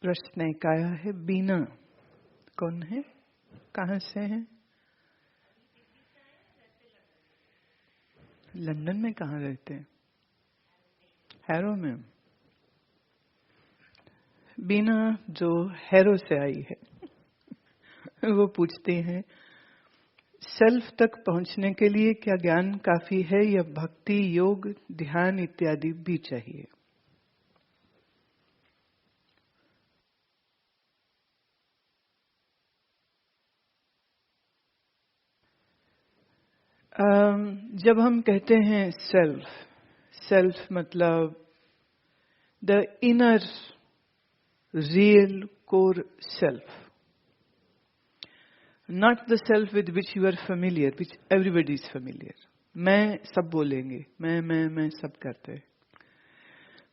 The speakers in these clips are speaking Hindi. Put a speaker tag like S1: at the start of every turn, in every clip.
S1: प्रश्न एक आया है, बीना कौन है, कहाँ से है? लंदन में कहाँ रहते हैं? हैरो में। बीना जो हैरो से आई है वो पूछते हैं, सेल्फ तक पहुंचने के लिए क्या ज्ञान काफी है या भक्ति, योग, ध्यान इत्यादि भी चाहिए? जब हम कहते हैं सेल्फ, सेल्फ मतलब the inner real core self, not the self with which you are familiar, which everybody is familiar. मैं सब बोलेंगे, मैं सब करते हैं,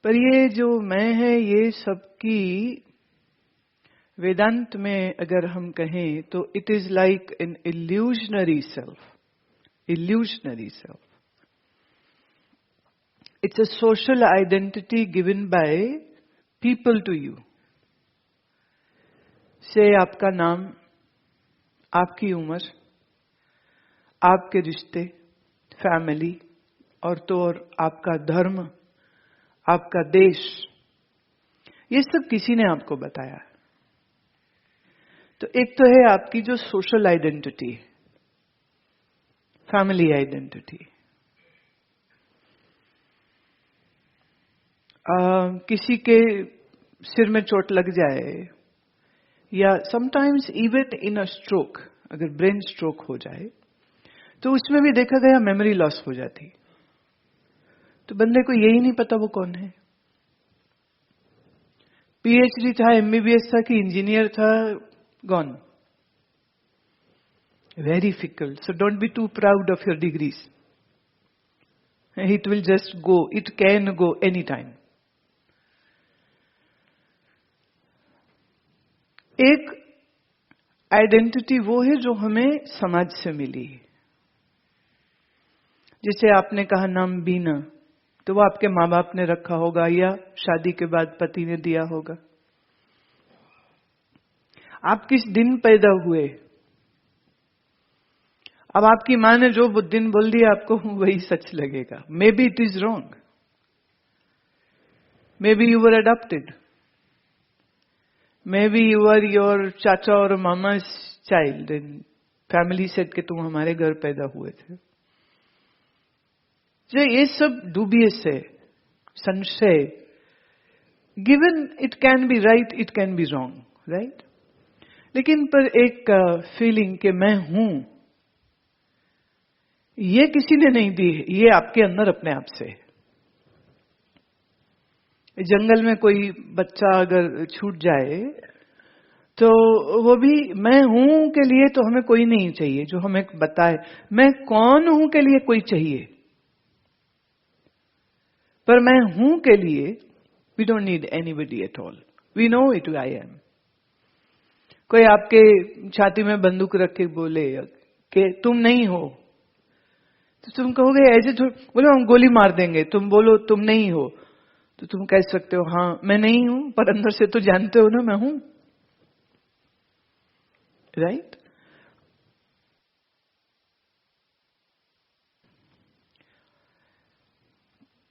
S1: पर ये जो मैं है ये सबकी वेदांत में अगर हम कहें तो it is like an illusionary self, illusionary self. It's a social identity given by people to you. से आपका नाम, आपकी उम्र, आपके रिश्ते, फैमिली, और तो और आपका धर्म, आपका देश, ये सब किसी ने आपको बताया। तो एक तो है आपकी जो सोशल आइडेंटिटी, फैमिली आइडेंटिटी। किसी के सिर में चोट लग जाए या sometimes even in a stroke, अगर ब्रेन स्ट्रोक हो जाए तो उसमें भी देखा गया मेमोरी लॉस हो जाती, तो बंदे को यही नहीं पता वो कौन है। पीएचडी था, एमबीबीएस था कि इंजीनियर था, gone. Very fickle. So don't be too proud of your degrees. It will just go. It can go anytime. एक आइडेंटिटी वो है जो हमें समाज से मिली। जैसे आपने कहा नाम बीना, तो वो आपके माँ बाप ने रखा होगा या शादी के बाद पति ने दिया होगा। आप किस दिन पैदा हुए, अब आपकी माँ ने जो दिन बोल दिया आपको वही सच लगेगा। Maybe it is wrong, maybe you were adopted, maybe you are your चाचा और मामा चाइल्ड एंड फैमिली सेड कि तुम हमारे घर पैदा हुए थे। जो ये सब डूबियस है, संशय, given it can be right, it can be wrong, right. लेकिन पर एक फीलिंग कि मैं हूं, ये किसी ने नहीं दी, ये आपके अंदर अपने आप से। जंगल में कोई बच्चा अगर छूट जाए तो वो भी मैं हूं के लिए तो हमें कोई नहीं चाहिए जो हमें बताए मैं कौन हूं के लिए कोई चाहिए, पर मैं हूं के लिए we don't need anybody at all, we know it I am. कोई आपके छाती में बंदूक रख के बोले कि तुम नहीं हो, तो तुम कहोगे ऐसे बोलो हम गोली मार देंगे, तुम बोलो तुम नहीं हो, तो तुम कह सकते हो हाँ मैं नहीं हूं, पर अंदर से तो जानते हो ना मैं हूं, राइट।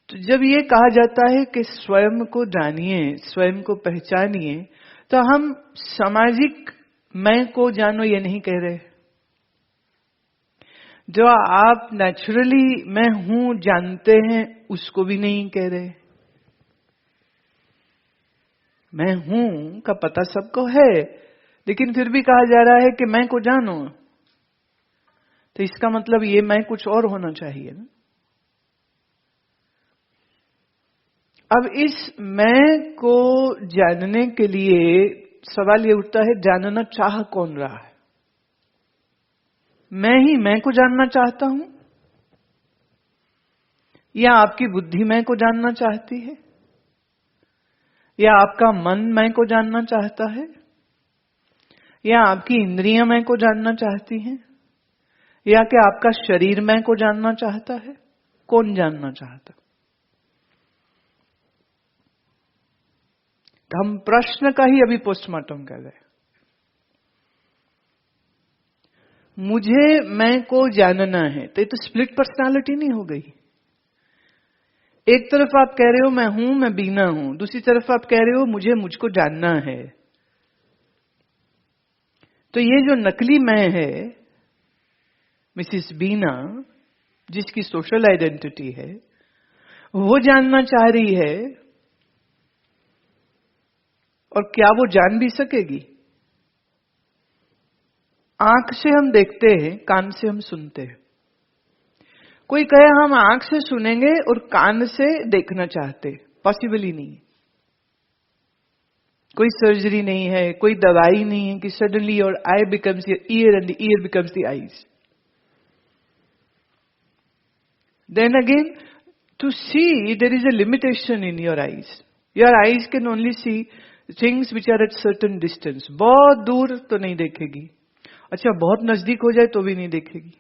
S1: तो जब ये कहा जाता है कि स्वयं को जानिए, स्वयं को पहचानिए, तो हम सामाजिक मैं को जानो ये नहीं कह रहे। जो आप नेचुरली मैं हूं जानते हैं उसको भी नहीं कह रहे। मैं हूं का पता सबको है, लेकिन फिर भी कहा जा रहा है कि मैं को जानो, तो इसका मतलब ये मैं कुछ और होना चाहिए ना। अब इस मैं को जानने के लिए सवाल ये उठता है, जानना चाह कौन रहा है? मैं ही मैं को जानना चाहता हूं या आपकी बुद्धि मैं को जानना चाहती है, या आपका मन मैं को जानना चाहता है, या आपकी इंद्रियां मैं को जानना चाहती हैं, या कि आपका शरीर मैं को जानना चाहता है? कौन जानना चाहता? हम प्रश्न का ही अभी पोस्टमार्टम कर रहे हैं। मुझे मैं को जानना है, तो ये तो स्प्लिट पर्सनालिटी नहीं हो गई। एक तरफ आप कह रहे हो मैं हूं, मैं बीना हूं, दूसरी तरफ आप कह रहे हो मुझे मुझको जानना है। तो ये जो नकली मैं है, मिसिस बीना, जिसकी सोशल आइडेंटिटी है, वो जानना चाह रही है, और क्या वो जान भी सकेगी? आंख से हम देखते हैं, कान से हम सुनते हैं। कोई कहे हम आंख से सुनेंगे और कान से देखना चाहते, पॉसिबल ही नहीं। कोई सर्जरी नहीं है, कोई दवाई नहीं है कि suddenly your eye becomes your ear and the ear becomes the eyes. Then again, to see there is a limitation in your eyes. Your eyes can only see things which are at certain distance. बहुत दूर तो नहीं देखेगी, अच्छा बहुत नजदीक हो जाए तो भी नहीं देखेगी,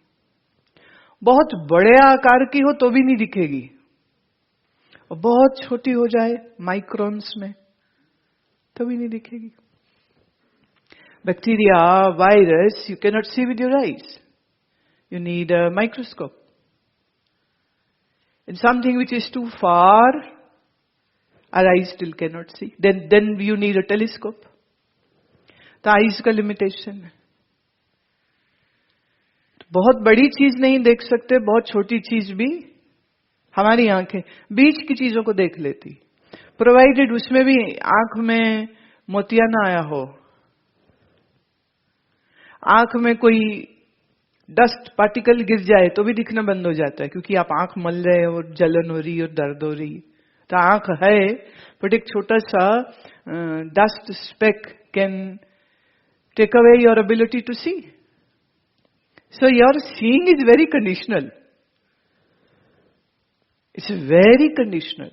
S1: बहुत बड़े आकार की हो तो भी नहीं दिखेगी, और बहुत छोटी हो जाए माइक्रोन्स में तो भी नहीं दिखेगी। Bacteria, virus, you can not see with your eyes, you need a microscope. And something which is too far, our eyes still cannot see. Then you need a telescope. तो आईज का लिमिटेशन है। तो बहुत बड़ी चीज नहीं देख सकते, बहुत छोटी चीज भी हमारी आंखें बीच की चीजों को देख लेती, प्रोवाइडेड उसमें भी आंख में मोतिया ना आया हो, आंख में कोई डस्ट पार्टिकल गिर जाए तो भी दिखना बंद हो जाता है, क्योंकि आप आंख मल रहे हो, जलन हो रही और दर्द हो रही। तो आंख है, बट एक छोटा सा dust speck can take away your ability to see. So your seeing is very conditional, it's very conditional.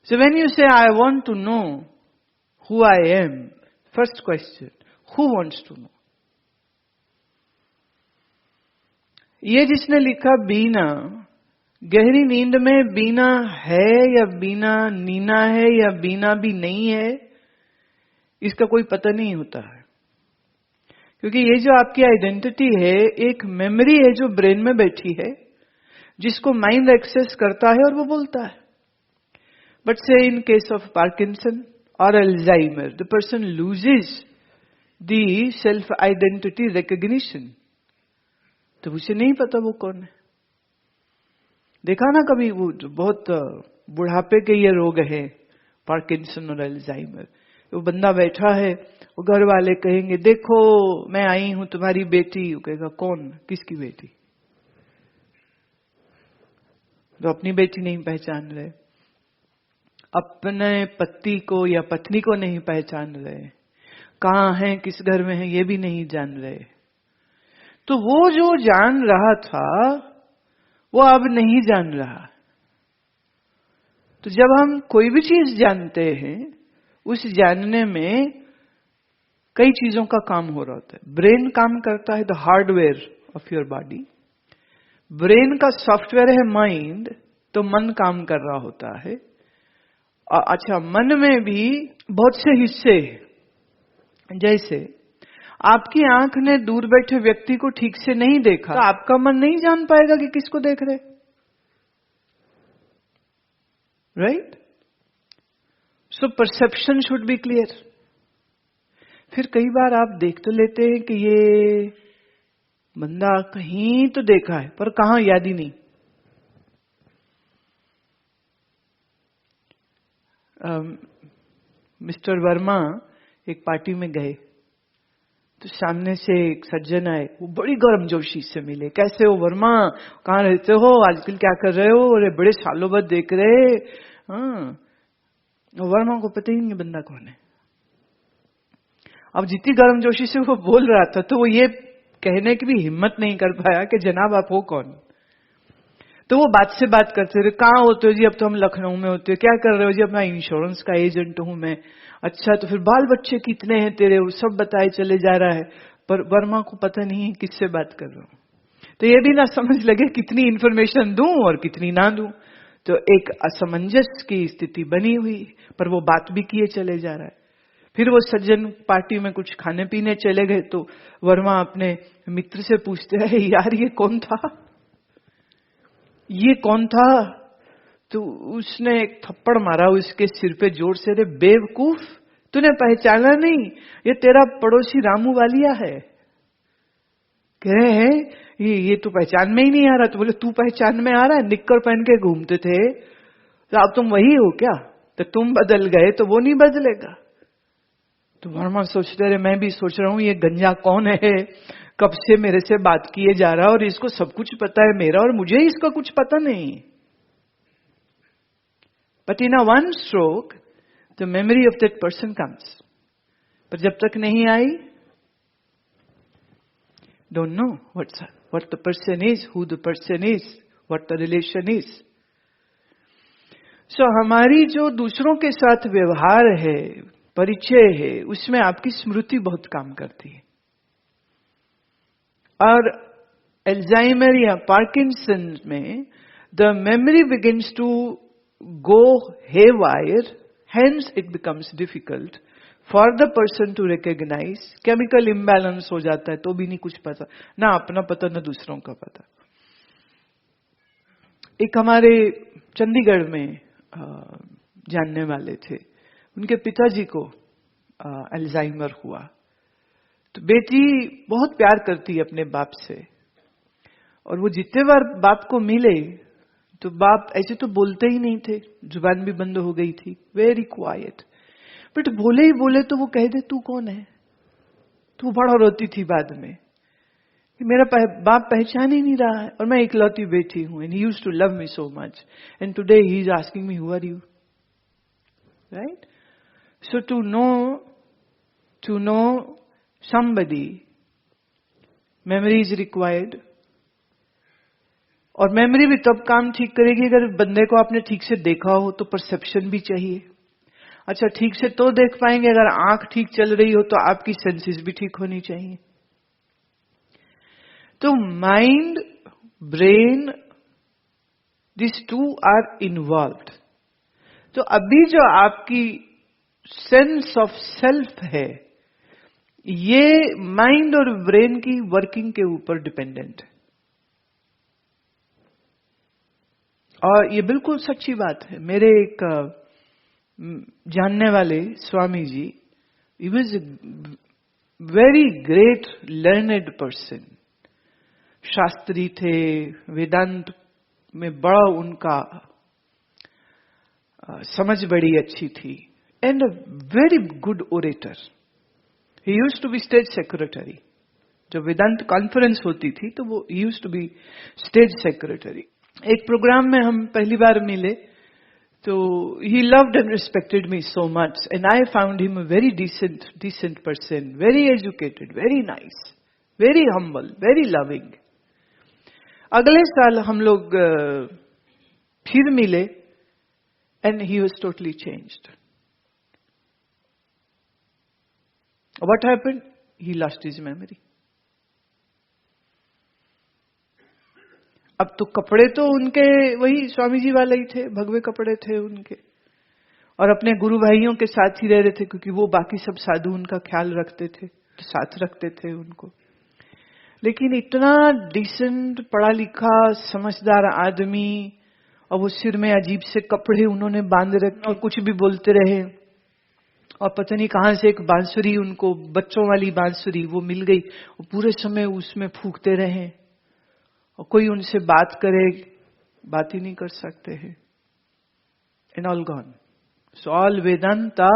S1: So when you say I want to know who I am, first question, who wants to know? ये जिसने लिखा बीना, गहरी नींद में बीना है या बीना नीना है या बीना भी नहीं है, इसका कोई पता नहीं होता है। क्योंकि ये जो आपकी आइडेंटिटी है, एक मेमोरी है जो ब्रेन में बैठी है, जिसको माइंड एक्सेस करता है और वो बोलता है। बट से इन केस ऑफ पार्किंसन और Alzheimer, the person loses the self identity recognition, तो उसे नहीं पता वो कौन है। देखा ना कभी, वो बहुत बुढ़ापे के ये रोग है, पार्किंसन और अल्जाइमर। वो बंदा बैठा है, वो घर वाले कहेंगे देखो मैं आई हूं तुम्हारी बेटी, वो कहेगा कौन, किसकी बेटी? तो अपनी बेटी नहीं पहचान रहे, अपने पति को या पत्नी को नहीं पहचान रहे, कहां है, किस घर में है, ये भी नहीं जान रहे। तो वो जो जान रहा था वो अब नहीं जान रहा। तो जब हम कोई भी चीज जानते हैं, उस जानने में कई चीजों का काम हो रहा होता है। ब्रेन काम करता है, the hardware of your body. Brain का सॉफ्टवेयर है माइंड, तो मन काम कर रहा होता है। अच्छा, मन में भी बहुत से हिस्से, जैसे आपकी आंख ने दूर बैठे व्यक्ति को ठीक से नहीं देखा, तो आपका मन नहीं जान पाएगा कि किसको देख रहे, right? So perception should be clear. फिर कई बार आप देख तो लेते हैं कि ये बंदा कहीं तो देखा है, पर कहां याद ही नहीं। मिस्टर वर्मा एक पार्टी में गए, तो सामने से एक सज्जन आए, वो बड़ी गर्मजोशी से मिले। कैसे हो वर्मा, कहाँ रहते हो, आजकल क्या कर रहे हो, अरे बड़े सालों बाद देख रहे। हाँ, वर्मा को पता ही नहीं बंदा कौन है। अब जितनी गर्मजोशी से वो बोल रहा था, तो वो ये कहने की भी हिम्मत नहीं कर पाया कि जनाब आप हो कौन। तो वो बात से बात करते रहे, कहाँ होते हो जी, अब तो हम लखनऊ में होते हो, क्या कर रहे हो जी, अब मैं इंश्योरेंस का एजेंट हूं मैं। अच्छा, तो फिर बाल बच्चे कितने हैं तेरे, वो सब बताए चले जा रहा है। पर वर्मा को पता नहीं है किससे बात कर रहा हूं। तो ये भी ना समझ लगे कितनी इंफॉर्मेशन दूं और कितनी ना दूं। तो एक असमंजस की स्थिति बनी हुई, पर वो बात भी किए चले जा रहा है। फिर वो सज्जन पार्टी में कुछ खाने पीने चले गए तो वर्मा अपने मित्र से पूछते हैं, यार ये कौन था, ये कौन था? तो उसने एक थप्पड़ मारा उसके सिर पे जोर से, रे बेवकूफ, तूने पहचाना नहीं, ये तेरा पड़ोसी रामू वालिया है। कह रहे हैं ये तो पहचान में ही नहीं आ रहा। तो बोले तू पहचान में आ रहा है, निक्कर पहन के घूमते थे, तो अब तुम वही हो क्या? तो तुम बदल गए तो वो नहीं बदलेगा। तो वर्मा सोचते रहे, मैं भी सोच रहा हूं ये गंजा कौन है, कब से मेरे से बात किए जा रहा है और इसको सब कुछ पता है मेरा और मुझे इसका कुछ पता नहीं। But in a one stroke the memory of that person comes. पर जब तक नहीं आई, don't know what the person is, who the person is, what the relation is. So हमारी जो दूसरों के साथ व्यवहार है, परिचय है, उसमें आपकी स्मृति बहुत काम करती है। और एल्जाइमर या पार्किंसन में the memory begins to go haywire, hence it becomes difficult for the person to recognise. Chemical imbalance हो जाता है तो भी नहीं कुछ पता, ना अपना पता ना दूसरों का पता। एक हमारे चंडीगढ़ में जानने वाले थे, उनके पिताजी को अल्जाइमर हुआ। तो बेटी बहुत प्यार करती है अपने बाप से, और वो जितने बार बाप को मिले तो बाप ऐसे तो बोलते ही नहीं थे, जुबान भी बंद हो गई थी, वेरी क्वाइट। बट बोले ही बोले तो वो कह दे तू कौन है, तू बड़ा रोती थी बाद में कि मेरा बाप पहचान ही नहीं रहा है और मैं इकलौती बेटी हूं। And he used to love me so much and today he is asking me who are you, right? So to know somebody, memory is required। और मेमोरी भी तब काम ठीक करेगी अगर बंदे को आपने ठीक से देखा हो, तो परसेप्शन भी चाहिए। अच्छा, ठीक से तो देख पाएंगे अगर आंख ठीक चल रही हो तो आपकी सेंसेस भी ठीक होनी चाहिए। तो mind, brain, this two are involved. तो अभी जो आपकी सेंस ऑफ सेल्फ है, ये माइंड और ब्रेन की वर्किंग के ऊपर डिपेंडेंट है। और ये बिल्कुल सच्ची बात है। मेरे एक जानने वाले Swami ji, he was a very great learned person, शास्त्री थे, वेदांत में बड़ा उनका समझ बड़ी अच्छी थी, and a very good orator. He used to be stage secretary. जब वेदांत कॉन्फ्रेंस होती थी तो वो ही used to be stage secretary. एक प्रोग्राम में हम पहली बार मिले तो he loved and respected me so much and I found him a very decent person, very educated, very nice, very humble, very loving. अगले साल हम लोग फिर मिले and he was totally changed. What happened? He lost his memory. अब तो कपड़े तो उनके वही स्वामी जी वाले ही थे, भगवे कपड़े थे उनके, और अपने गुरु भाइयों के साथ ही रह रहे थे क्योंकि वो बाकी सब साधु उनका ख्याल रखते थे, तो साथ रखते थे उनको। लेकिन इतना डिसेंट, पढ़ा लिखा, समझदार आदमी, और वो सिर में अजीब से कपड़े उन्होंने बांध रखे, कुछ भी बोलते रहे। और पता नहीं कहां से एक बांसुरी, उनको बच्चों वाली बांसुरी वो मिल गई, वो पूरे समय उसमें फूंकते रहे, और कोई उनसे बात करे, बात ही नहीं कर सकते हैं। And all gone. So all Vedanta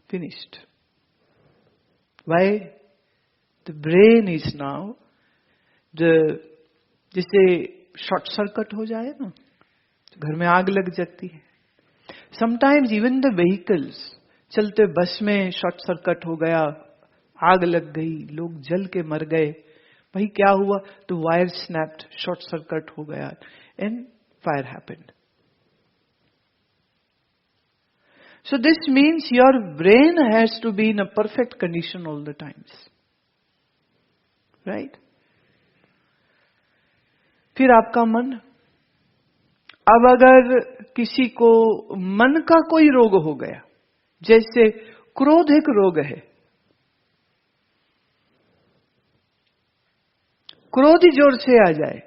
S1: finished. Why? The brain is now जैसे शॉर्ट सर्किट हो जाए ना, तो घर में आग लग जाती है। समटाइम्स इवन द व्हीकल्स, चलते बस में शॉर्ट सर्किट हो गया, आग लग गई, लोग जल के मर गए। भाई क्या हुआ? तो वायर स्नैप्ड, शॉर्ट सर्किट हो गया and fire happened. So this means your brain has to be in a perfect condition all the times, right? फिर आपका मन, अब अगर किसी को मन का कोई रोग हो गया, जैसे क्रोध एक रोग है, क्रोध ही जोर से आ जाए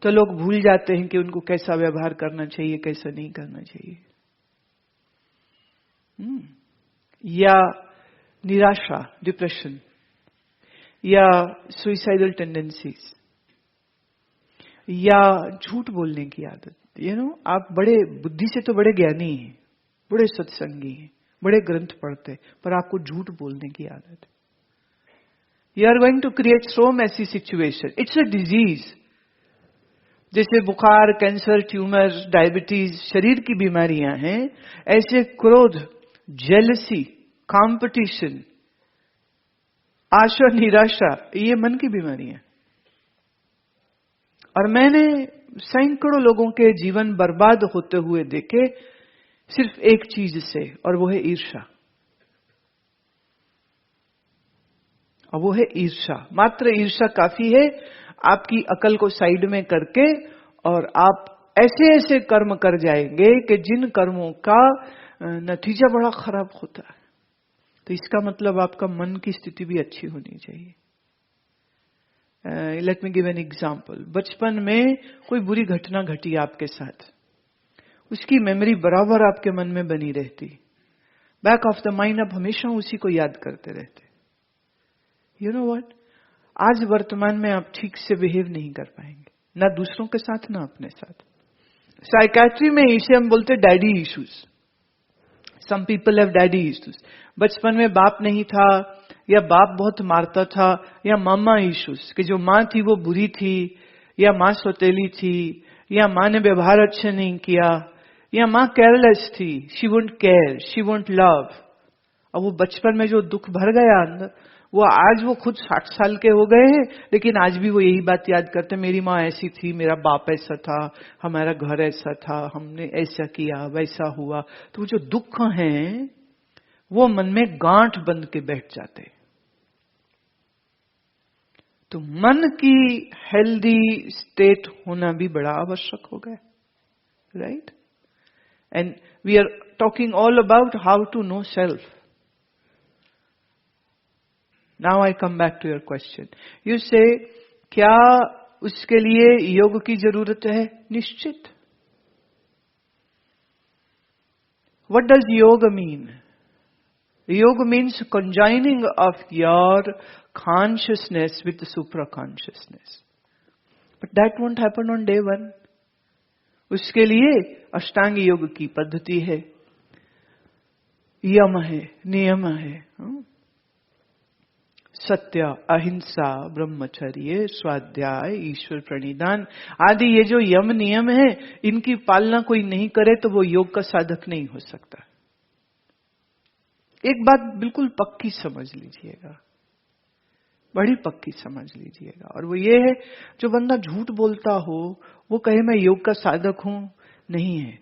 S1: तो लोग भूल जाते हैं कि उनको कैसा व्यवहार करना चाहिए, कैसा नहीं करना चाहिए। या निराशा, डिप्रेशन, या सुइसाइडल टेंडेंसीज, या झूठ बोलने की आदत। आप बड़े बुद्धि से तो बड़े ज्ञानी हैं, बड़े सत्संगी हैं, बड़े ग्रंथ पढ़ते हैं, पर आपको झूठ बोलने की आदत है। You are going to create so messy situation. It's a disease. जैसे बुखार, कैंसर, ट्यूमर, डायबिटीज शरीर की बीमारियां हैं, ऐसे क्रोध, जेलसी, कंपटीशन, आशा, निराशा, ये मन की बीमारियां। और मैंने सैकड़ों लोगों के जीवन बर्बाद होते हुए देखे सिर्फ एक चीज से, और वो है ईर्ष्या। और वो है ईर्ष्या। मात्र ईर्ष्या काफी है आपकी अकल को साइड में करके, और आप ऐसे ऐसे कर्म कर जाएंगे कि जिन कर्मों का नतीजा बड़ा खराब होता है। तो इसका मतलब आपका मन की स्थिति भी अच्छी होनी चाहिए। Let me give an example. बचपन में कोई बुरी घटना घटी आपके साथ, उसकी मेमोरी बराबर आपके मन में बनी रहती। बैक ऑफ द माइंड आप हमेशा उसी को याद करते रहते। यू नो व्हाट, आज वर्तमान में आप ठीक से बिहेव नहीं कर पाएंगे, ना दूसरों के साथ ना अपने साथ। साइकेट्री में इसे हम बोलते daddy issues. Some people have daddy issues. बचपन में बाप नहीं था, या बाप बहुत मारता था, या मामा इश्यूज कि जो माँ थी वो बुरी थी, या माँ सौतेली थी, या माँ ने व्यवहार अच्छे नहीं किया, या माँ केयरलेस थी, she won't care, she won't love. और वो बचपन में जो दुख भर गया अंदर, वो आज वो खुद 60 साल के हो गए हैं, लेकिन आज भी वो यही बात याद करते, मेरी माँ ऐसी थी, मेरा बाप ऐसा था, हमारा घर ऐसा था, हमने ऐसा किया, वैसा हुआ। तो वो जो दुख हैं वो मन में गांठ बंध के बैठ जाते। तो मन की हेल्दी स्टेट होना भी बड़ा आवश्यक हो गया, right? And we are talking all about how to know self. Now I come back to your question. You say, क्या उसके लिए योग की जरूरत है? निश्चित। What does yoga mean? Yoga means conjoining of your consciousness with the supra consciousness. But that won't happen on day one. उसके लिए अष्टांग योग की पद्धति है, यम है, नियम है। सत्य, अहिंसा, ब्रह्मचर्य, स्वाध्याय, ईश्वर प्रणिधान आदि ये जो यम नियम है, इनकी पालना कोई नहीं करे तो वो योग का साधक नहीं हो सकता। एक बात बिल्कुल पक्की समझ लीजिएगा, बड़ी पक्की समझ लीजिएगा, और वो ये है, जो बंदा झूठ बोलता हो वो कहे मैं योग का साधक हूं, नहीं है।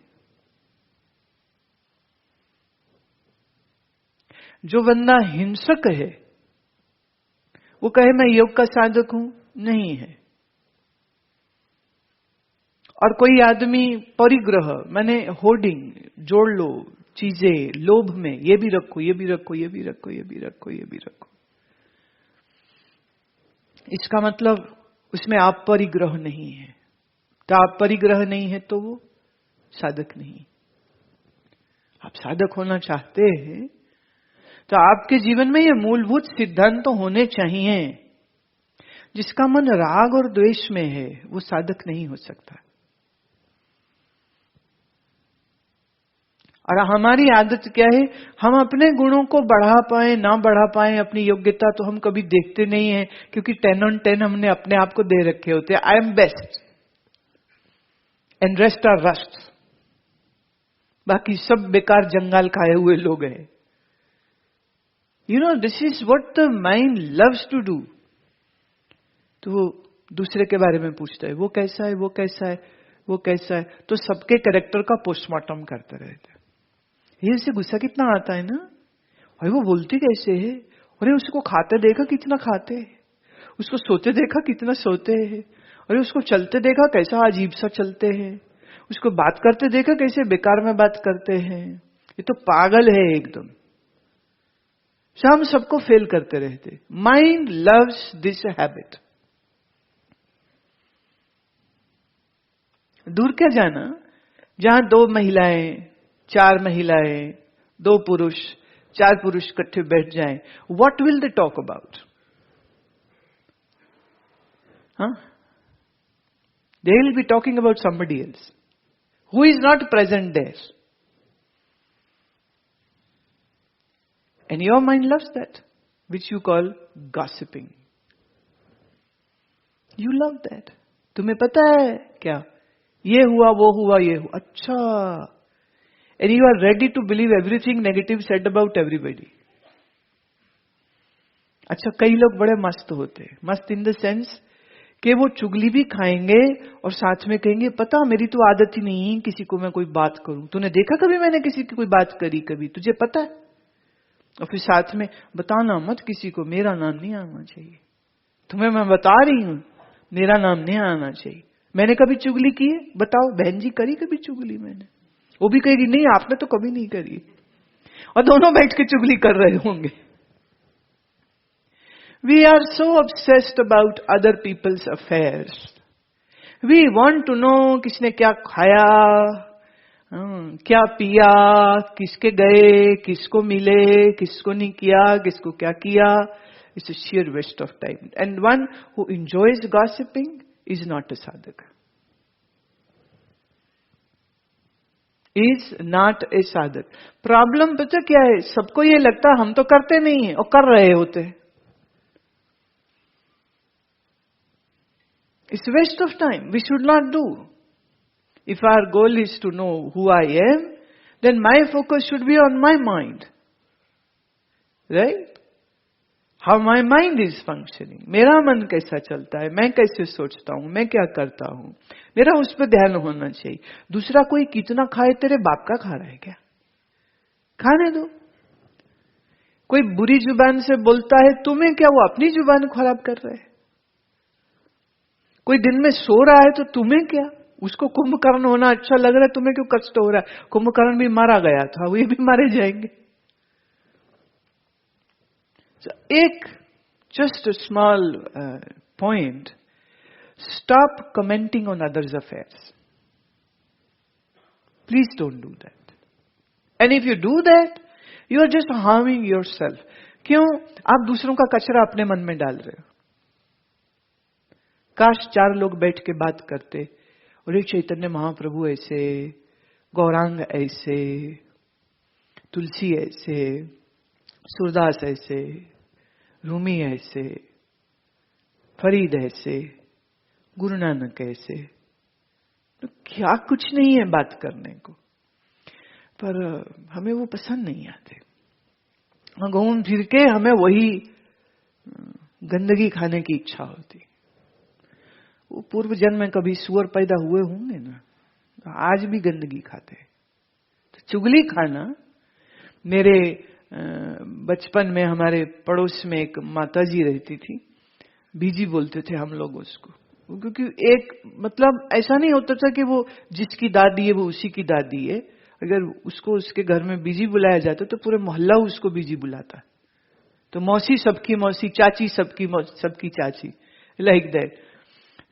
S1: जो बंदा हिंसक है वो कहे मैं योग का साधक हूं, नहीं है। और कोई आदमी परिग्रह, माने होर्डिंग, जोड़ लो चीजें, लोभ में ये भी रखो, ये भी रखो, ये भी रखो, ये भी रखो, ये भी रखो, इसका मतलब उसमें आप परिग्रह नहीं है। तो आप परिग्रह नहीं है तो वो साधक नहीं। आप साधक होना चाहते हैं तो आपके जीवन में ये मूलभूत सिद्धांत तो होने चाहिए। जिसका मन राग और द्वेष में है वो साधक नहीं हो सकता। और हमारी आदत क्या है, हम अपने गुणों को बढ़ा पाए ना बढ़ा पाए, अपनी योग्यता तो हम कभी देखते नहीं है, क्योंकि 10 on 10 हमने अपने आप को दे रखे होते हैं। I am best and rest are rust. बाकी सब बेकार जंगाल खाए हुए लोग हैं। You know, this is what the mind loves to do. तो वो दूसरे के बारे में पूछता है, वो कैसा है, वो कैसा है, वो कैसा है, तो सबके कैरेक्टर का पोस्टमार्टम करते रहते हैं। ये इससे गुस्सा कितना आता है ना, अरे वो बोलती कैसे है, अरे उसको खाते देखा कितना खाते है, उसको सोते देखा कितना सोते हैं, अरे उसको चलते देखा कैसा अजीब सा चलते हैं, उसको बात करते देखा कैसे बेकार में बात करते हैं, ये तो पागल है एकदम। हम सबको फेल करते रहते। Mind loves this habit. दूर क्या जाना, जहां 2 महिलाएं, 4 महिलाएं, 2 पुरुष, 4 पुरुष इकट्ठे बैठ जाएं, what will they talk about? They will be talking about somebody else who is not present there. And your mind loves that, which you call gossiping. You love that. तुम्हें पता है क्या, ये हुआ, वो हुआ, ये हुआ, अच्छा। And you are ready to believe everything negative said about everybody. अच्छा, कई लोग बड़े मस्त होते हैं, मस्त इन द सेंस कि वो चुगली भी खाएंगे और साथ में कहेंगे, पता मेरी तो आदत ही नहीं किसी को मैं कोई बात करूं, तूने देखा कभी मैंने किसी की कोई बात करी कभी, तुझे पता है? और फिर साथ में, बताना मत किसी को, मेरा नाम नहीं आना चाहिए, तुम्हें मैं बता रही हूं मेरा नाम नहीं आना चाहिए। मैंने कभी चुगली की है? बताओ, बहन जी करी कभी चुगली मैंने? वो भी कहेगी नहीं आपने तो कभी नहीं करी, और दोनों बैठ के चुगली कर रहे होंगे। We are so obsessed about other people's affairs. We want to know किसने क्या खाया, क्या पिया, किसके गए, किसको मिले, किसको नहीं किया, किसको क्या किया. It's a sheer waste of time. And one who enjoys gossiping is not a sadhaka. Is not a sadhak. Problem पता क्या है, सबको ये लगता हम तो करते नहीं है और कर रहे होते हैं. It's a waste of time. We should not do. If our goal is to know who I am, then my focus should be on my mind. Right? How my mind is functioning. मेरा मन कैसा चलता है, मैं कैसे सोचता हूं, मैं क्या करता हूं, मेरा उस पर ध्यान होना चाहिए. दूसरा कोई कितना खाए, तेरे बाप का खा रहा है क्या? खाने दो. कोई बुरी जुबान से बोलता है, तुम्हें क्या, वो अपनी जुबान खराब कर रहा है. कोई दिन में सो रहा है तो तुम्हें क्या, उसको कुंभकर्ण होना अच्छा लग रहा है, तुम्हें क्यों कष्ट हो रहा है? कुंभकर्ण भी मारा गया था, वो भी मारे जाएंगे. So, एक just a small point, stop commenting on others' affairs. Please don't do that. And if you do that, you are just harming yourself. क्यों? आप दूसरों का कचरा अपने मन में डाल रहे हो. काश 4 लोग बैठ के बात करते, और एक चैतन्य महाप्रभु ऐसे, गौरांग ऐसे, तुलसी ऐसे, सूरदास ऐसे, रूमी ऐसे, फरीद ऐसे, गुरु नानक ऐसे. तो क्या कुछ नहीं है बात करने को, पर हमें वो पसंद नहीं आते. घूम फिर के हमें वही गंदगी खाने की इच्छा होती. वो पूर्व जन्म में कभी सुअर पैदा हुए होंगे ना, तो आज भी गंदगी खाते. तो चुगली खाना. मेरे बचपन में हमारे पड़ोस में एक माताजी रहती थी, बीजी बोलते थे हम लोग उसको, क्योंकि एक मतलब ऐसा नहीं होता था कि वो जिसकी दादी है वो उसी की दादी है. अगर उसको उसके घर में बीजी बुलाया जाता तो पूरे मोहल्ला उसको बीजी बुलाता. तो मौसी सबकी मौसी, चाची सबकी सबकी चाची, लाइक दैट.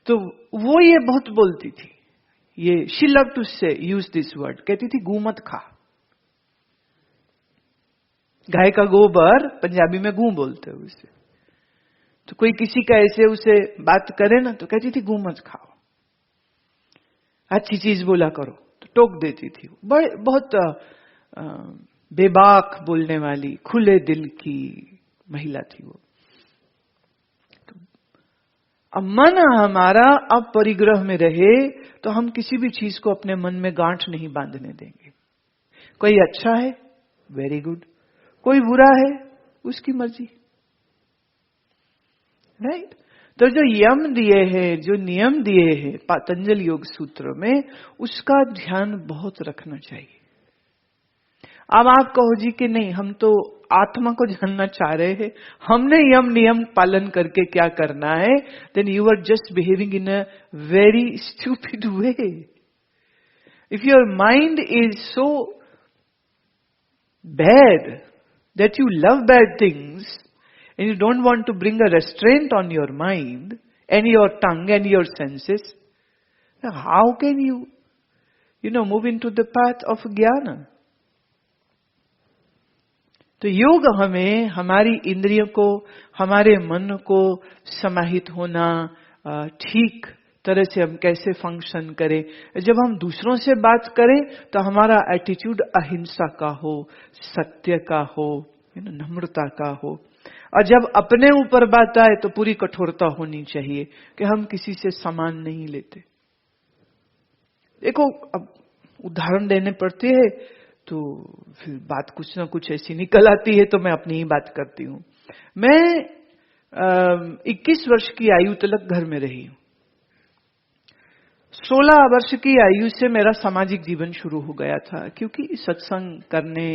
S1: तो वो ये बहुत बोलती थी, ये शी लव टू से यूज दिस वर्ड, कहती थी गू मत खा. गाय का गोबर पंजाबी में गू बोलते हैं उसे. तो कोई किसी का ऐसे उसे बात करे ना तो कहती थी गू मत खाओ, अच्छी चीज बोला करो, तो टोक देती थी. बहुत बेबाक बोलने वाली, खुले दिल की महिला थी वो. अब मन हमारा अब परिग्रह में रहे तो हम किसी भी चीज को अपने मन में गांठ नहीं बांधने देंगे. कोई अच्छा है, वेरी गुड, कोई बुरा है, उसकी मर्जी. राइट? तो जो यम दिए हैं, जो नियम दिए हैं पतंजलि योग सूत्र में, उसका ध्यान बहुत रखना चाहिए. अब आप कहो जी कि नहीं, हम तो आत्मा को जानना चाह रहे हैं, हमने यम नियम पालन करके क्या करना है, then you are just behaving in a very stupid way. If your mind is so bad that you love bad things and you don't want to bring a restraint on your mind and your tongue and your senses, how can you move into the path of jnana? तो योग हमें हमारी इंद्रियों को, हमारे मन को समाहित होना, ठीक तरह से हम कैसे फंक्शन करें। जब हम दूसरों से बात करें तो हमारा एटीट्यूड अहिंसा का हो, सत्य का हो, नम्रता का हो। और जब अपने ऊपर बात आए तो पूरी कठोरता होनी चाहिए कि हम किसी से सामान नहीं लेते। देखो, अब उदाहरण देने पड़ते हैं तो फिर बात कुछ ना कुछ ऐसी निकल आती है, तो मैं अपनी ही बात करती हूं। मैं 21 वर्ष की आयु तक घर में रही हूं। 16 वर्ष की आयु से मेरा सामाजिक जीवन शुरू हो गया था, क्योंकि सत्संग करने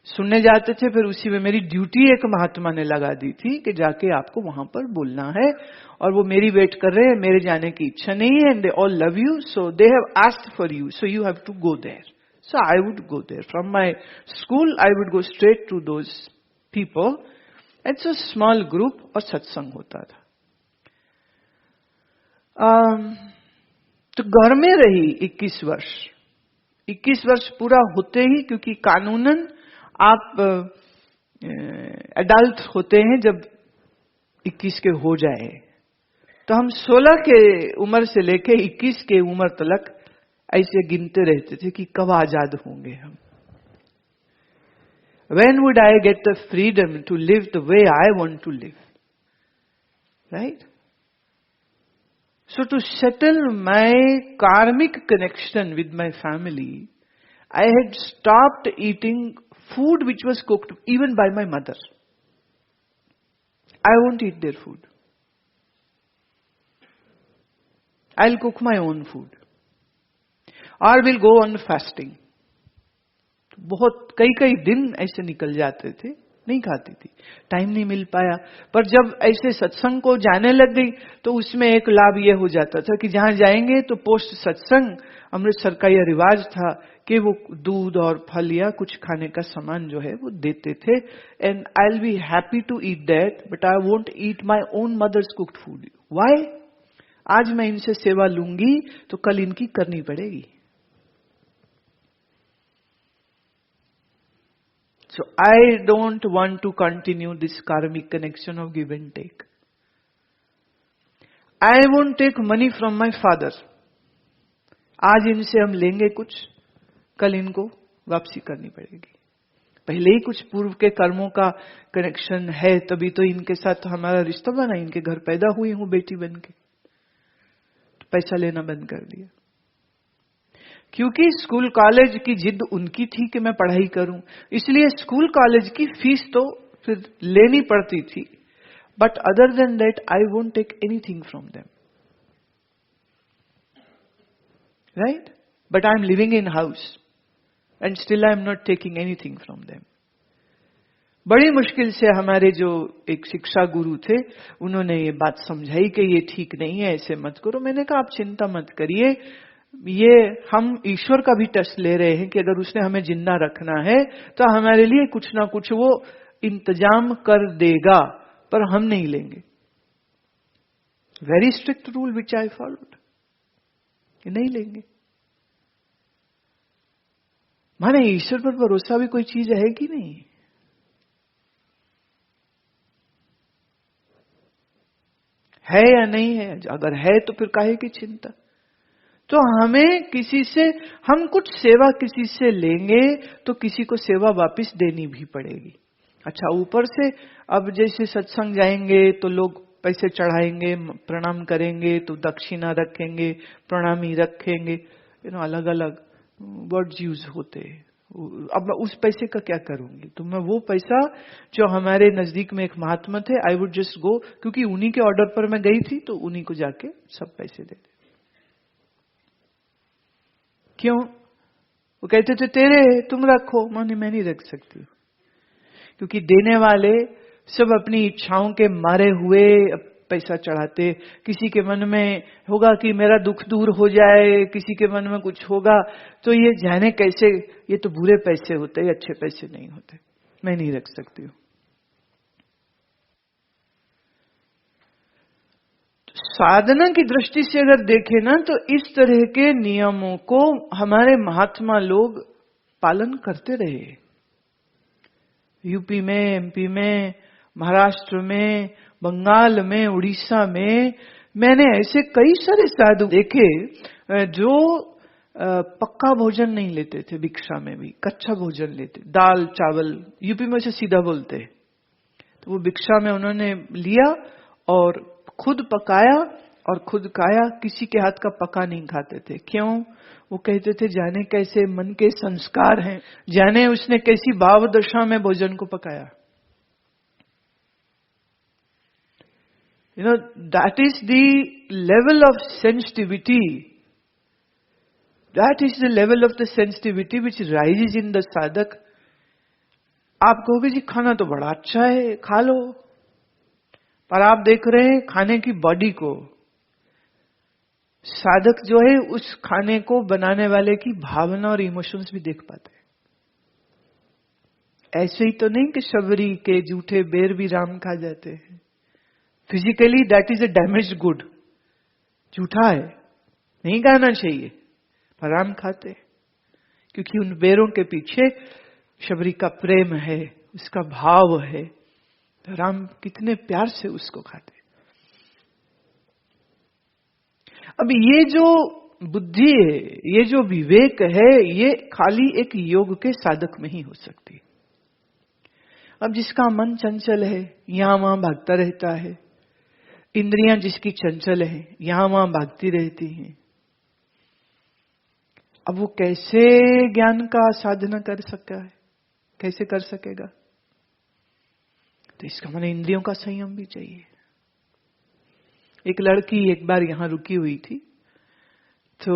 S1: सुनने जाते थे, फिर उसी में मेरी ड्यूटी एक महात्मा ने लगा दी थी कि जाके आपको वहां पर बोलना है, और वो मेरी वेट कर रहे हैं, मेरे जाने की इच्छा नहीं है, and they all love you, so they have asked for you, so you have to go there. So I would go there. From my school, I would go straight to those people. It's a small group और सत्संग होता था। तो घर में रही 21 वर्ष। 21 वर्ष पूरा होते ही, क्योंकि कानूनन आप एडल्ट होते हैं जब 21 के हो जाए, तो हम 16 के उम्र से लेके 21 के उम्र तक ऐसे गिनते रहते थे कि कब आजाद होंगे हम। When would I get the freedom to live the way I want to live? Right? So to settle my karmic connection with my family, I had stopped eating food which was cooked even by my mother. I won't eat their food. I'll cook my own food. Or will go on fasting. बहुत कई दिन ऐसे निकल जाते थे, नहीं खाती थी, टाइम नहीं मिल पाया। पर जब ऐसे सत्संग को जाने लग गई तो उसमें एक लाभ ये हो जाता था कि जहां जाएंगे तो पोस्ट सत्संग अमृतसर का यह रिवाज था कि वो दूध और फल या कुछ खाने का सामान जो है वो देते थे, and I will be happy to eat that, but I won't eat my own mother's cooked food. Why? आज मैं इनसे सेवा लूंगी तो कल इनकी करनी पड़ेगी। So I don't want to continue this karmic connection of give and take. I won't take money from my father. आज इनसे हम लेंगे कुछ, कल इनको वापसी करनी पड़ेगी। पहले ही कुछ पूर्व के कर्मों का कनेक्शन है, तभी तो इनके साथ हमारा रिश्ता बना, इनके घर पैदा हुई हूं बेटी बन के, तो पैसा लेना बंद कर दिया। क्योंकि स्कूल कॉलेज की जिद उनकी थी कि मैं पढ़ाई करूं, इसलिए स्कूल कॉलेज की फीस तो फिर लेनी पड़ती थी, but other than that I won't take anything from them. Right? But I am living in house and still I am not taking anything from them. बड़ी मुश्किल से हमारे जो एक शिक्षा गुरु थे, उन्होंने ये बात समझाई कि ये ठीक नहीं है, ऐसे मत करो। मैंने कहा आप चिंता मत करिए, ये हम ईश्वर का भी टेस्ट ले रहे हैं कि अगर उसने हमें जिंदा रखना है तो हमारे लिए कुछ ना कुछ वो इंतजाम कर देगा, पर हम नहीं लेंगे। Very strict rule which I followed, नहीं लेंगे। माने ईश्वर पर भरोसा भी कोई चीज है कि नहीं? है या नहीं है? अगर है तो फिर काहे की चिंता? तो हमें किसी से, हम कुछ सेवा किसी से लेंगे तो किसी को सेवा वापस देनी भी पड़ेगी। अच्छा, ऊपर से अब जैसे सत्संग जाएंगे तो लोग पैसे चढ़ाएंगे, प्रणाम करेंगे तो दक्षिणा रखेंगे, प्रणामी रखेंगे, अलग अलग वर्ड्स यूज होते हैं। अब उस पैसे का क्या करूंगी? तो मैं वो पैसा जो हमारे नजदीक में एक महात्मा थे, आई वुड जस्ट गो, क्योंकि उन्हीं के ऑर्डर पर मैं गई थी, तो उन्हीं को जाके सब पैसे दे दे। क्यों? वो कहते थे तेरे तुम रखो। माने मैं नहीं रख सकती, क्योंकि देने वाले सब अपनी इच्छाओं के मारे हुए पैसा चढ़ाते, किसी के मन में होगा कि मेरा दुख दूर हो जाए, किसी के मन में कुछ होगा, तो ये जाने कैसे, ये तो बुरे पैसे होते हैं, अच्छे पैसे नहीं होते, मैं नहीं रख सकती हूँ। साधना की दृष्टि से अगर देखें ना, तो इस तरह के नियमों को हमारे महात्मा लोग पालन करते रहे। यूपी में, एमपी में, महाराष्ट्र में, बंगाल में, उड़ीसा में, मैंने ऐसे कई सारे साधु देखे जो पक्का भोजन नहीं लेते थे, भिक्षा में भी कच्चा भोजन लेते, दाल चावल, यूपी में से सीधा बोलते, तो वो भिक्षा में उन्होंने लिया और खुद पकाया और खुद खाया, किसी के हाथ का पका नहीं खाते थे। क्यों? वो कहते थे जाने कैसे मन के संस्कार हैं, जाने उसने कैसी भाव दशा में भोजन को पकाया। that is the level of sensitivity. That is the level of the sensitivity which rises in the sadhak. आप कहोगे जी खाना तो बड़ा अच्छा है, खा लो, पर आप देख रहे हैं खाने की बॉडी को। साधक जो है उस खाने को बनाने वाले की भावना और इमोशंस भी देख पाते हैं। ऐसे ही तो नहीं कि शबरी के जूठे बेर भी राम खा जाते हैं। Physically that is a damaged good, झूठा है, नहीं खाना चाहिए, पर राम खाते हैं क्योंकि उन बेरों के पीछे शबरी का प्रेम है, उसका भाव है, तो राम कितने प्यार से उसको खाते। अब ये जो बुद्धि है, ये जो विवेक है, ये खाली एक योग के साधक में ही हो सकती है। अब जिसका मन चंचल है, यहां वहां भागता रहता है, इंद्रियां जिसकी चंचल है, यहां वहां भागती रहती हैं, अब वो कैसे ज्ञान का साधना कर सकता है, कैसे कर सकेगा? तो इसका माने इंद्रियों का संयम भी चाहिए। एक लड़की एक बार यहां रुकी हुई थी, तो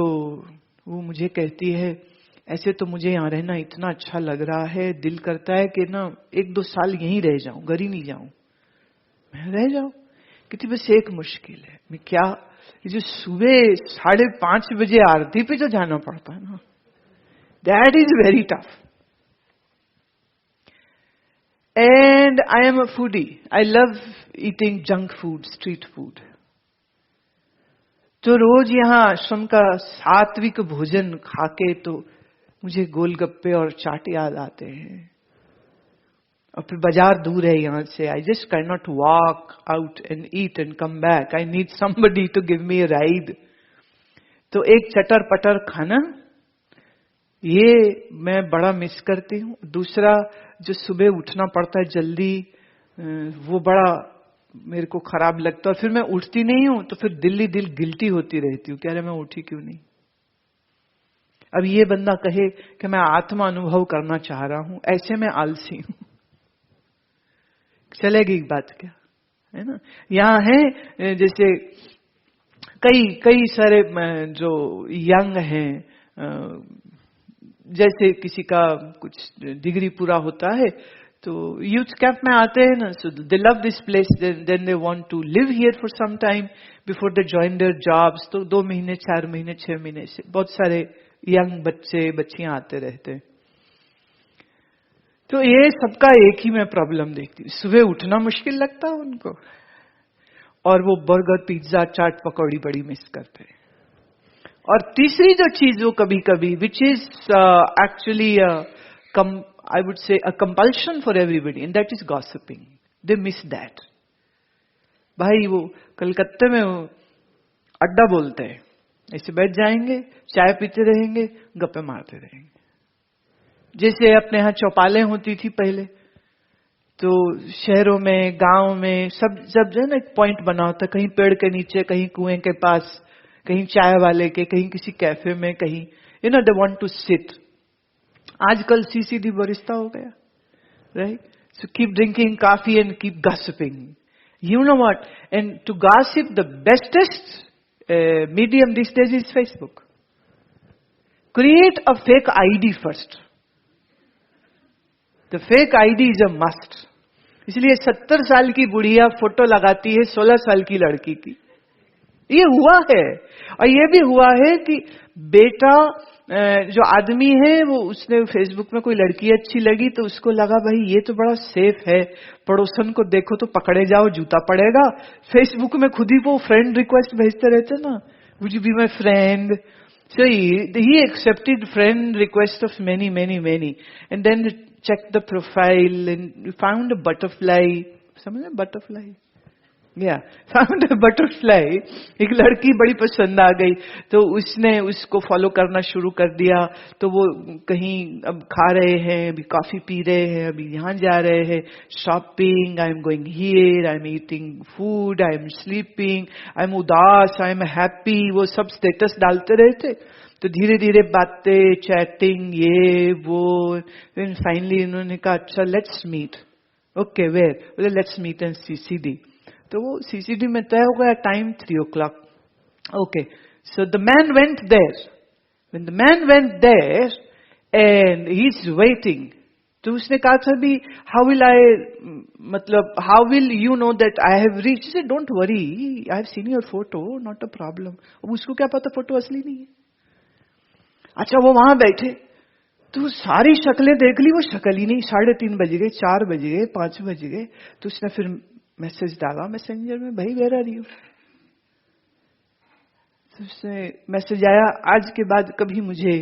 S1: वो मुझे कहती है ऐसे तो मुझे यहां रहना इतना अच्छा लग रहा है, दिल करता है कि ना 1-2 साल यहीं रह जाऊं, घर ही नहीं जाऊं। मैं रह जाऊं, कहती बस एक मुश्किल है। मैं क्या? ये जो सुबह 5:30 बजे आरती पे जो जाना पड़ता है ना, that is very tough. And I am a foodie, I love eating junk food, street food. तो रोज यहां आश्रम का सात्विक भोजन खाके तो मुझे गोलगप्पे और चाट याद आते हैं, और फिर बाजार दूर है यहां से। I just can not walk out and eat and come back, I need somebody to give me a ride. तो एक चटर पटर खाना, ये मैं बड़ा मिस करती हूं। दूसरा, जो सुबह उठना पड़ता है जल्दी, वो बड़ा मेरे को खराब लगता है, और फिर मैं उठती नहीं हूं तो फिर दिल गिल्टी होती रहती हूँ, कह रहे मैं उठी क्यों नहीं। अब ये बंदा कहे कि मैं आत्मा अनुभव करना चाह रहा हूं, ऐसे में आलसी हूं, चलेगी बात क्या, है ना? यहां है जैसे कई सारे जो यंग हैं, जैसे किसी का कुछ डिग्री पूरा होता है तो यूथ कैंप में आते हैं ना, so they love this place, then they want to live here for some time before they join their jobs. तो 2 महीने, 4 महीने, 6 महीने से बहुत सारे यंग बच्चे बच्चियां आते रहते हैं। तो ये सबका एक ही मैं प्रॉब्लम देखती हूँ, सुबह उठना मुश्किल लगता है उनको, और वो बर्गर, पिज्जा, चाट, पकौड़ी बड़ी मिस करते हैं। और तीसरी जो चीज वो कभी कभी, which is actually I would say a compulsion for everybody, and that is gossiping. They miss that. भाई वो कलकत्ते में अड्डा बोलते हैं, ऐसे बैठ जाएंगे, चाय पीते रहेंगे, गप्पे मारते रहेंगे। जैसे अपने यहाँ चौपालें होती थी पहले, तो शहरों में, गांव में सब जब जो है ना एक पॉइंट बना होता, कहीं पेड़ के नीचे, कहीं कुएं के पास, कहीं चाय वाले के, कहीं किसी कैफे में, कहीं दे वांट टू सिट। आजकल सीसीडी बरिस्ता हो गया, right? So keep drinking coffee and keep gossiping. You know what? And to gossip the bestest medium this days is Facebook. Create a fake ID first. The fake ID is a must. इसलिए 70 साल की बुढ़िया फोटो लगाती है 16 साल की लड़की की। ये हुआ है। और ये भी हुआ है कि बेटा जो आदमी है वो उसने फेसबुक में कोई लड़की अच्छी लगी तो उसको लगा भाई ये तो बड़ा सेफ है, पड़ोसन को देखो तो पकड़े जाओ जूता पड़ेगा। फेसबुक में खुद ही वो फ्रेंड रिक्वेस्ट भेजते रहते ना, would you be my friend. So he accepted friend request of many, and then checked the profile and found a butterfly. समझे butterfly? Yeah, found a butterfly. एक लड़की बड़ी पसंद आ गई तो उसने उसको फॉलो करना शुरू कर दिया। तो वो कहीं अब खा रहे हैं, अभी कॉफी पी रहे हैं, अभी यहाँ जा रहे हैं, shopping, I am going here, I am eating food, I am sleeping, I am उदास, आई एम हैप्पी, वो सब स्टेटस डालते रहे थे। तो धीरे धीरे बातें, चैटिंग, ये वो, फाइनली इन्होंने कहा अच्छा लेट्स मीट। Okay where? बोले लेट्स मीट इन सीसीडी। तो वो सीसीडी में तय हो गया time 3 o'clock। Okay, so the man went there. When the man went there and he is waiting, तो उसने कहा था भी हाउ विल आई, मतलब how will you know that I have reach? Don't worry, I have seen your photo, not a problem. अब उसको क्या पता फोटो असली नहीं है। अच्छा, वो वहां बैठे तो सारी शक्लें देख ली, वो शक्ल ही नहीं। 3:30 बज गए, 4 बज गए, 5 बज गए। तो उसने फिर मैसेज डाला मैसेंजर में, भाई वेयर आर यू? तो उससे मैसेज आया, आज के बाद कभी मुझे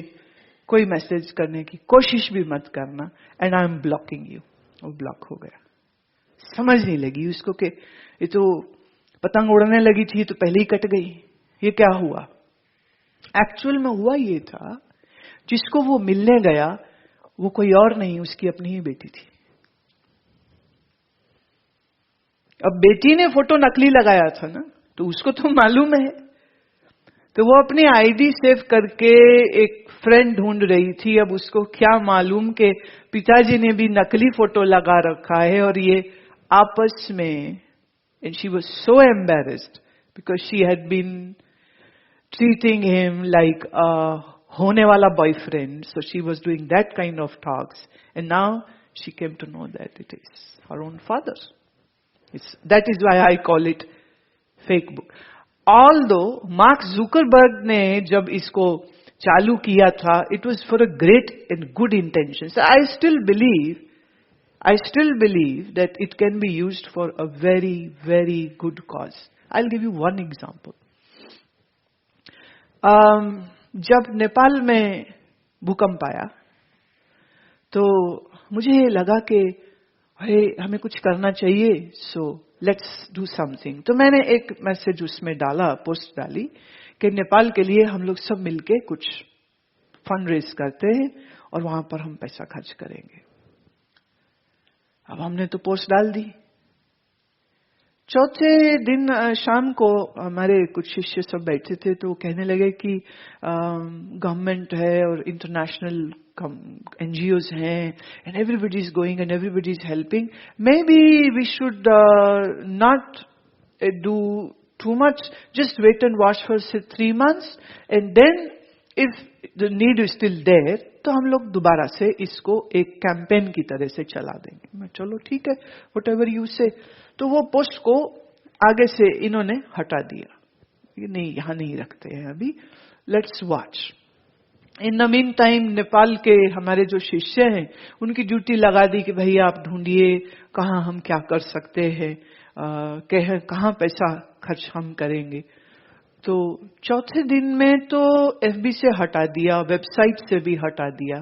S1: कोई मैसेज करने की कोशिश भी मत करना, and I am blocking you. वो ब्लॉक हो गया। समझ नहीं लगी उसको कि ये तो पतंग उड़ने लगी थी तो पहले ही कट गई, ये क्या हुआ? एक्चुअल में हुआ ये था, जिसको वो मिलने गया वो कोई और नहीं, उसकी अपनी ही बेटी थी। अब बेटी ने फोटो नकली लगाया था ना, तो उसको तो मालूम है। तो वो अपनी आईडी सेव करके एक फ्रेंड ढूंढ रही थी। अब उसको क्या मालूम कि पिताजी ने भी नकली फोटो लगा रखा है, और ये आपस में, and she was so embarrassed because she had been treating him like a होने वाला boyfriend, so she was doing that kind of talks, and now she came to know that it is her own father. That is why I call it fake book. Although Mark Zuckerberg ने जब इसको चालू किया था, it was for a great and good intention. So I still believe that it can be used for a very, very good cause. I'll give you one example. जब नेपाल में भूकंप आया तो मुझे लगा कि अरे हमें कुछ करना चाहिए, सो लेट्स डू समथिंग। तो मैंने एक मैसेज उसमें डाला, पोस्ट डाली कि नेपाल के लिए हम लोग सब मिलके कुछ फंड रेज करते हैं और वहां पर हम पैसा खर्च करेंगे। अब हमने तो पोस्ट डाल दी। चौथे दिन शाम को हमारे कुछ शिष्य सब बैठे थे, तो कहने लगे कि गवर्नमेंट है और इंटरनेशनल NGOs हैं, and everybody is going and everybody is helping, maybe we should not do too much, just wait and watch for 3 months, and then if the need is still there तो हम लोग दोबारा से इसको एक कैंपेन की तरह से चला देंगे। मैं चलो ठीक है, वट एवर यू से। तो वो पोस्ट को आगे से इन्होंने हटा दिया, ये नहीं, यहां नहीं रखते हैं अभी, let's watch. In the mean time Nepal के हमारे जो शिष्य हैं उनकी ड्यूटी लगा दी कि भैया आप ढूंढिए कहां हम क्या कर सकते हैं, कहां पैसा खर्च हम करेंगे। तो चौथे दिन में तो FB से हटा दिया, वेबसाइट से भी हटा दिया।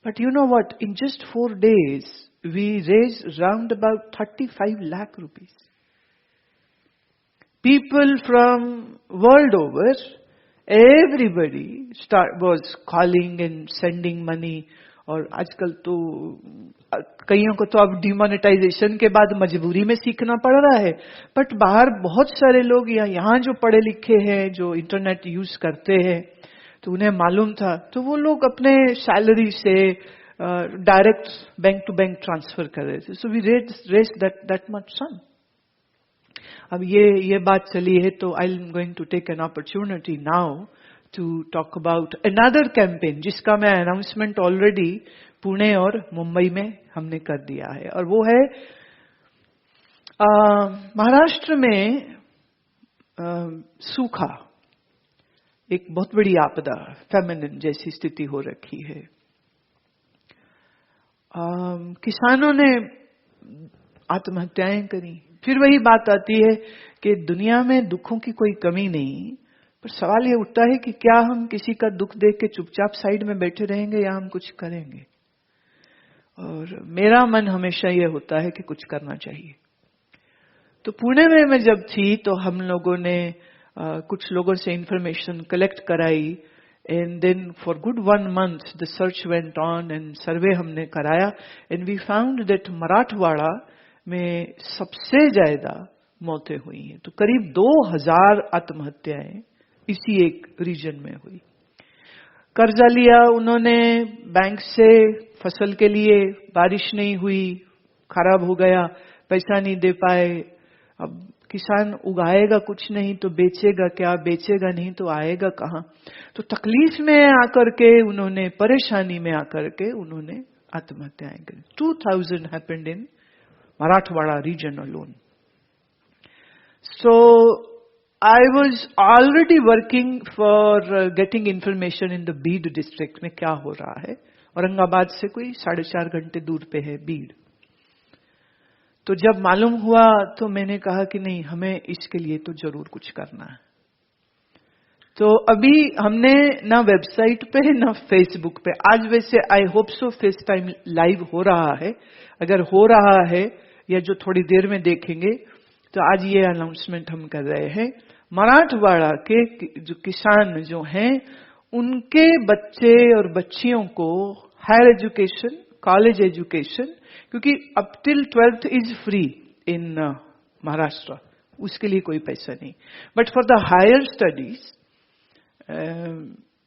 S1: But you know what, in just 4 days we raised round about 35 lakh rupees. People from world over, everybody was calling and sending money. और आजकल तो कईयों को तो अब डिमोनेटाइजेशन के बाद मजबूरी में सीखना पड़ रहा है, बट बाहर बहुत सारे लोग यहाँ जो पढ़े लिखे हैं, जो इंटरनेट यूज करते हैं, तो उन्हें मालूम था, तो वो लोग अपने सैलरी से direct bank to bank transfer कर रहे थे। So we raise that much sum. अब ये बात चली है, तो I am going to take an opportunity now to talk about another campaign, जिसका मैं अनाउंसमेंट ऑलरेडी पुणे और मुंबई में हमने कर दिया है, और वो है महाराष्ट्र में सूखा एक बहुत बड़ी आपदा, फेमिनिन जैसी स्थिति हो रखी है। किसानों ने आत्महत्याएं करी। फिर वही बात आती है कि दुनिया में दुखों की कोई कमी नहीं, पर सवाल ये उठता है कि क्या हम किसी का दुख देख के चुपचाप साइड में बैठे रहेंगे या हम कुछ करेंगे। और मेरा मन हमेशा ये होता है कि कुछ करना चाहिए। तो पुणे में मैं जब थी तो हम लोगों ने कुछ लोगों से इंफॉर्मेशन कलेक्ट कराई, and then for good 1 month the search went on and survey हमने कराया, and we found that Marathwada में सबसे ज्यादा मौतें हुई हैं। तो करीब 2000 आत्महत्याएं इसी एक रीजन में हुई। कर्जा लिया उन्होंने बैंक से फसल के लिए, बारिश नहीं हुई, खराब हो गया, पैसा नहीं दे पाए। अब किसान उगाएगा कुछ नहीं तो बेचेगा क्या, बेचेगा नहीं तो आएगा कहां। तो तकलीफ में आकर के उन्होंने, परेशानी में आकर के उन्होंने आत्महत्याएं करी। 2000 happened in Marathwada region alone. So I was already working for getting information in the Beed district में क्या हो रहा है। औरंगाबाद से कोई 4.5 घंटे दूर पे है बीड। तो जब मालूम हुआ तो मैंने कहा कि नहीं, हमें इसके लिए तो जरूर कुछ करना है। तो अभी हमने ना वेबसाइट पे ना फेसबुक पे, आज वैसे I hope so face time live हो रहा है, अगर हो रहा है या जो थोड़ी देर में देखेंगे, तो आज ये अनाउंसमेंट हम कर रहे हैं। मराठवाड़ा के जो किसान जो हैं, उनके बच्चे और बच्चियों को हायर एजुकेशन, कॉलेज एजुकेशन, क्योंकि up till 12th is free in Maharashtra, उसके लिए कोई पैसा नहीं, but for the higher studies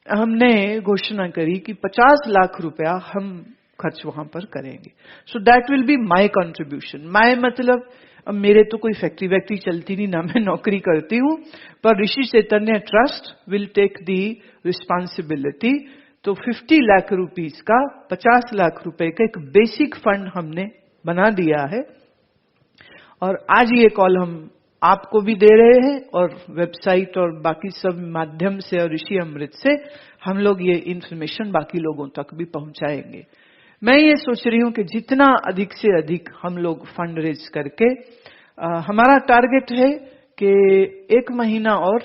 S1: हमने घोषणा करी कि 50 लाख रुपया हम खर्च वहां पर करेंगे। So that will be my contribution. My मतलब अब मेरे तो कोई फैक्ट्री वैक्ट्री चलती नहीं, ना मैं नौकरी करती हूं, पर Rishi Chaitanya trust will take the responsibility. तो 50 लाख रुपीस का, 50 लाख रुपए का एक बेसिक फंड हमने बना दिया है। और आज ये कॉल हम आपको भी दे रहे हैं, और वेबसाइट और बाकी सब माध्यम से और ऋषि अमृत से हम लोग ये इंफॉर्मेशन बाकी लोगों तक भी पहुंचाएंगे। मैं ये सोच रही हूं कि जितना अधिक से अधिक हम लोग फंड रेज करके, हमारा टारगेट है कि 1 महीना और,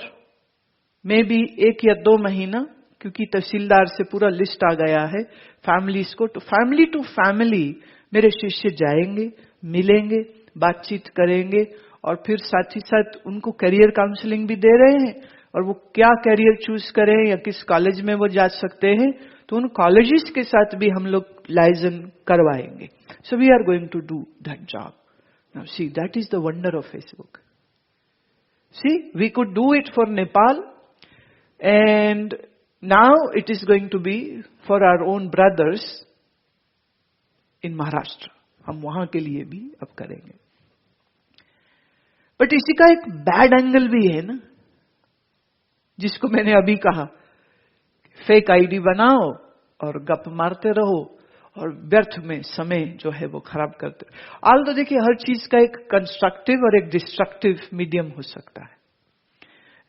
S1: मे बी 1 या 2 महीना, क्योंकि तहसीलदार से पूरा लिस्ट आ गया है फैमिलीज को, तो फैमिली टू फैमिली मेरे शिष्य जाएंगे, मिलेंगे, बातचीत करेंगे, और फिर साथ ही साथ उनको करियर काउंसलिंग भी दे रहे हैं, और वो क्या करियर चूज करें या किस कॉलेज में वो जा सकते हैं, तो उन कॉलेजेस के साथ भी हम लोग लाइजन करवाएंगे। So we are going to do that job. Now see, that is the wonder of Facebook. See, we could do it for Nepal, and now it is going to be for our own brothers in Maharashtra. हम वहां के लिए भी अब करेंगे। बट इसी का एक बैड एंगल भी है ना, जिसको मैंने अभी कहा, फेक आईडी बनाओ और गप मारते रहो और व्यर्थ में समय जो है वो खराब करते रहो। आल तो देखिए, हर चीज का एक कंस्ट्रक्टिव और एक डिस्ट्रक्टिव मीडियम हो सकता है,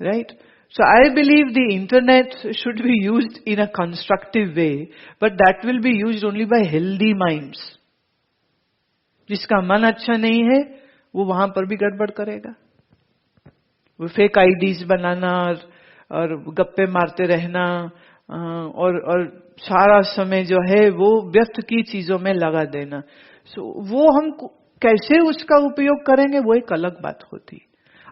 S1: right? So I believe the internet should be used in a constructive way, but that will be used only by healthy minds. जिसका मन अच्छा नहीं है वो वहां पर भी गड़बड़ करेगा। वो फेक आईडीज बनाना और गप्पे मारते रहना, और सारा समय जो है वो व्यर्थ की चीजों में लगा देना। सो वो हम कैसे उसका उपयोग करेंगे वो एक अलग बात होती।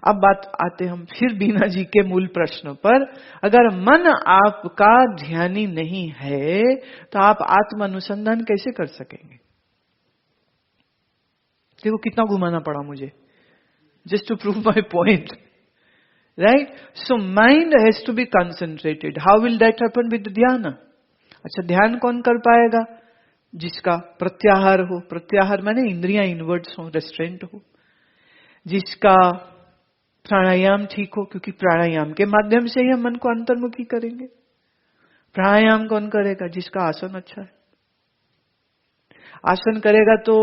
S1: अब बात आते हम फिर बीना जी के मूल प्रश्न पर। अगर मन आपका ध्यानी नहीं है तो आप आत्म अनुसंधान कैसे कर सकेंगे? देखो कितना घुमाना पड़ा मुझे, just to prove my point, right? So mind has to be concentrated. How will that happen? With ध्यान। अच्छा, ध्यान कौन कर पाएगा? जिसका प्रत्याहार हो। प्रत्याहार माने इंद्रियां इनवर्ड्स हो, रेस्ट्रेंट हो। जिसका प्राणायाम ठीक हो, क्योंकि प्राणायाम के माध्यम से ही हम मन को अंतर्मुखी करेंगे। प्राणायाम कौन करेगा? जिसका आसन अच्छा है। आसन करेगा तो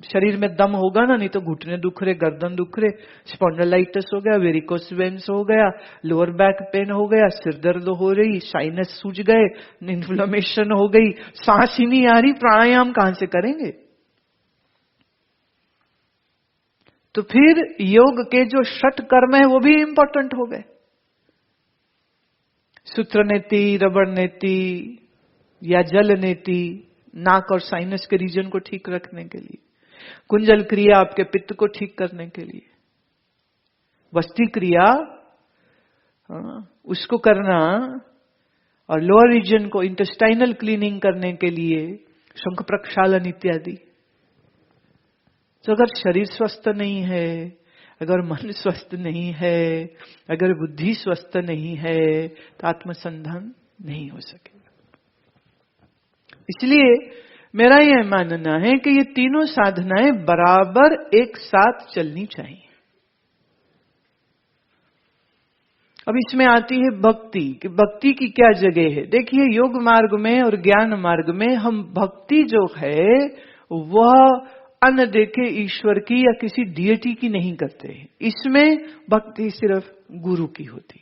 S1: शरीर में दम होगा ना, नहीं तो घुटने दुख रहे, गर्दन दुख रहे, स्पॉन्डिलाइटिस हो गया, वेरिकोस वेन्स हो गया, लोअर बैक पेन हो गया, सिर दर्द हो रही, साइनस सूज गए, इन्फ्लेमेशन हो गई, सांस ही नहीं आ रही, प्राणायाम कहां से करेंगे? तो फिर योग के जो षट कर्म है वो भी इंपॉर्टेंट हो गए। सूत्र नेति, रबड़ नेति या जल नेति, नाक और साइनस के रीजन को ठीक रखने के लिए, कुंजल क्रिया आपके पित्त को ठीक करने के लिए, वस्ती क्रिया उसको करना, और लोअर रीजन को इंटेस्टाइनल क्लीनिंग करने के लिए शंख प्रक्षालन इत्यादि। तो अगर शरीर स्वस्थ नहीं है, अगर मन स्वस्थ नहीं है, अगर बुद्धि स्वस्थ नहीं है, तो आत्मसंधान नहीं हो सकेगा। इसलिए मेरा यह मानना है कि ये तीनों साधनाएं बराबर एक साथ चलनी चाहिए। अब इसमें आती है भक्ति, कि भक्ति की क्या जगह है। देखिए, योग मार्ग में और ज्ञान मार्ग में हम भक्ति जो है वह अन्न देके ईश्वर की या किसी डियटी की नहीं करते हैं। इसमें भक्ति सिर्फ गुरु की होती।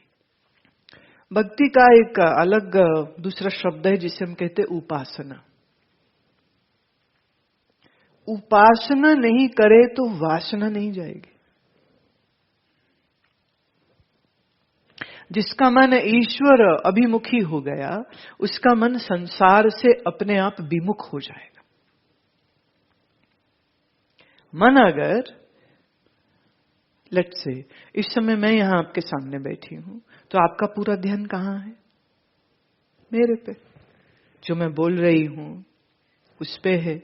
S1: भक्ति का एक अलग दूसरा शब्द है जिसे हम कहते हैं उपासना। उपासना नहीं करे तो वासना नहीं जाएगी। जिसका मन ईश्वर अभिमुखी हो गया, उसका मन संसार से अपने आप विमुख हो जाएगा। मन अगर, लेट्स से, इस समय मैं यहां आपके सामने बैठी हूं, तो आपका पूरा ध्यान कहां है? मेरे पे। जो मैं बोल रही हूं उस पे है।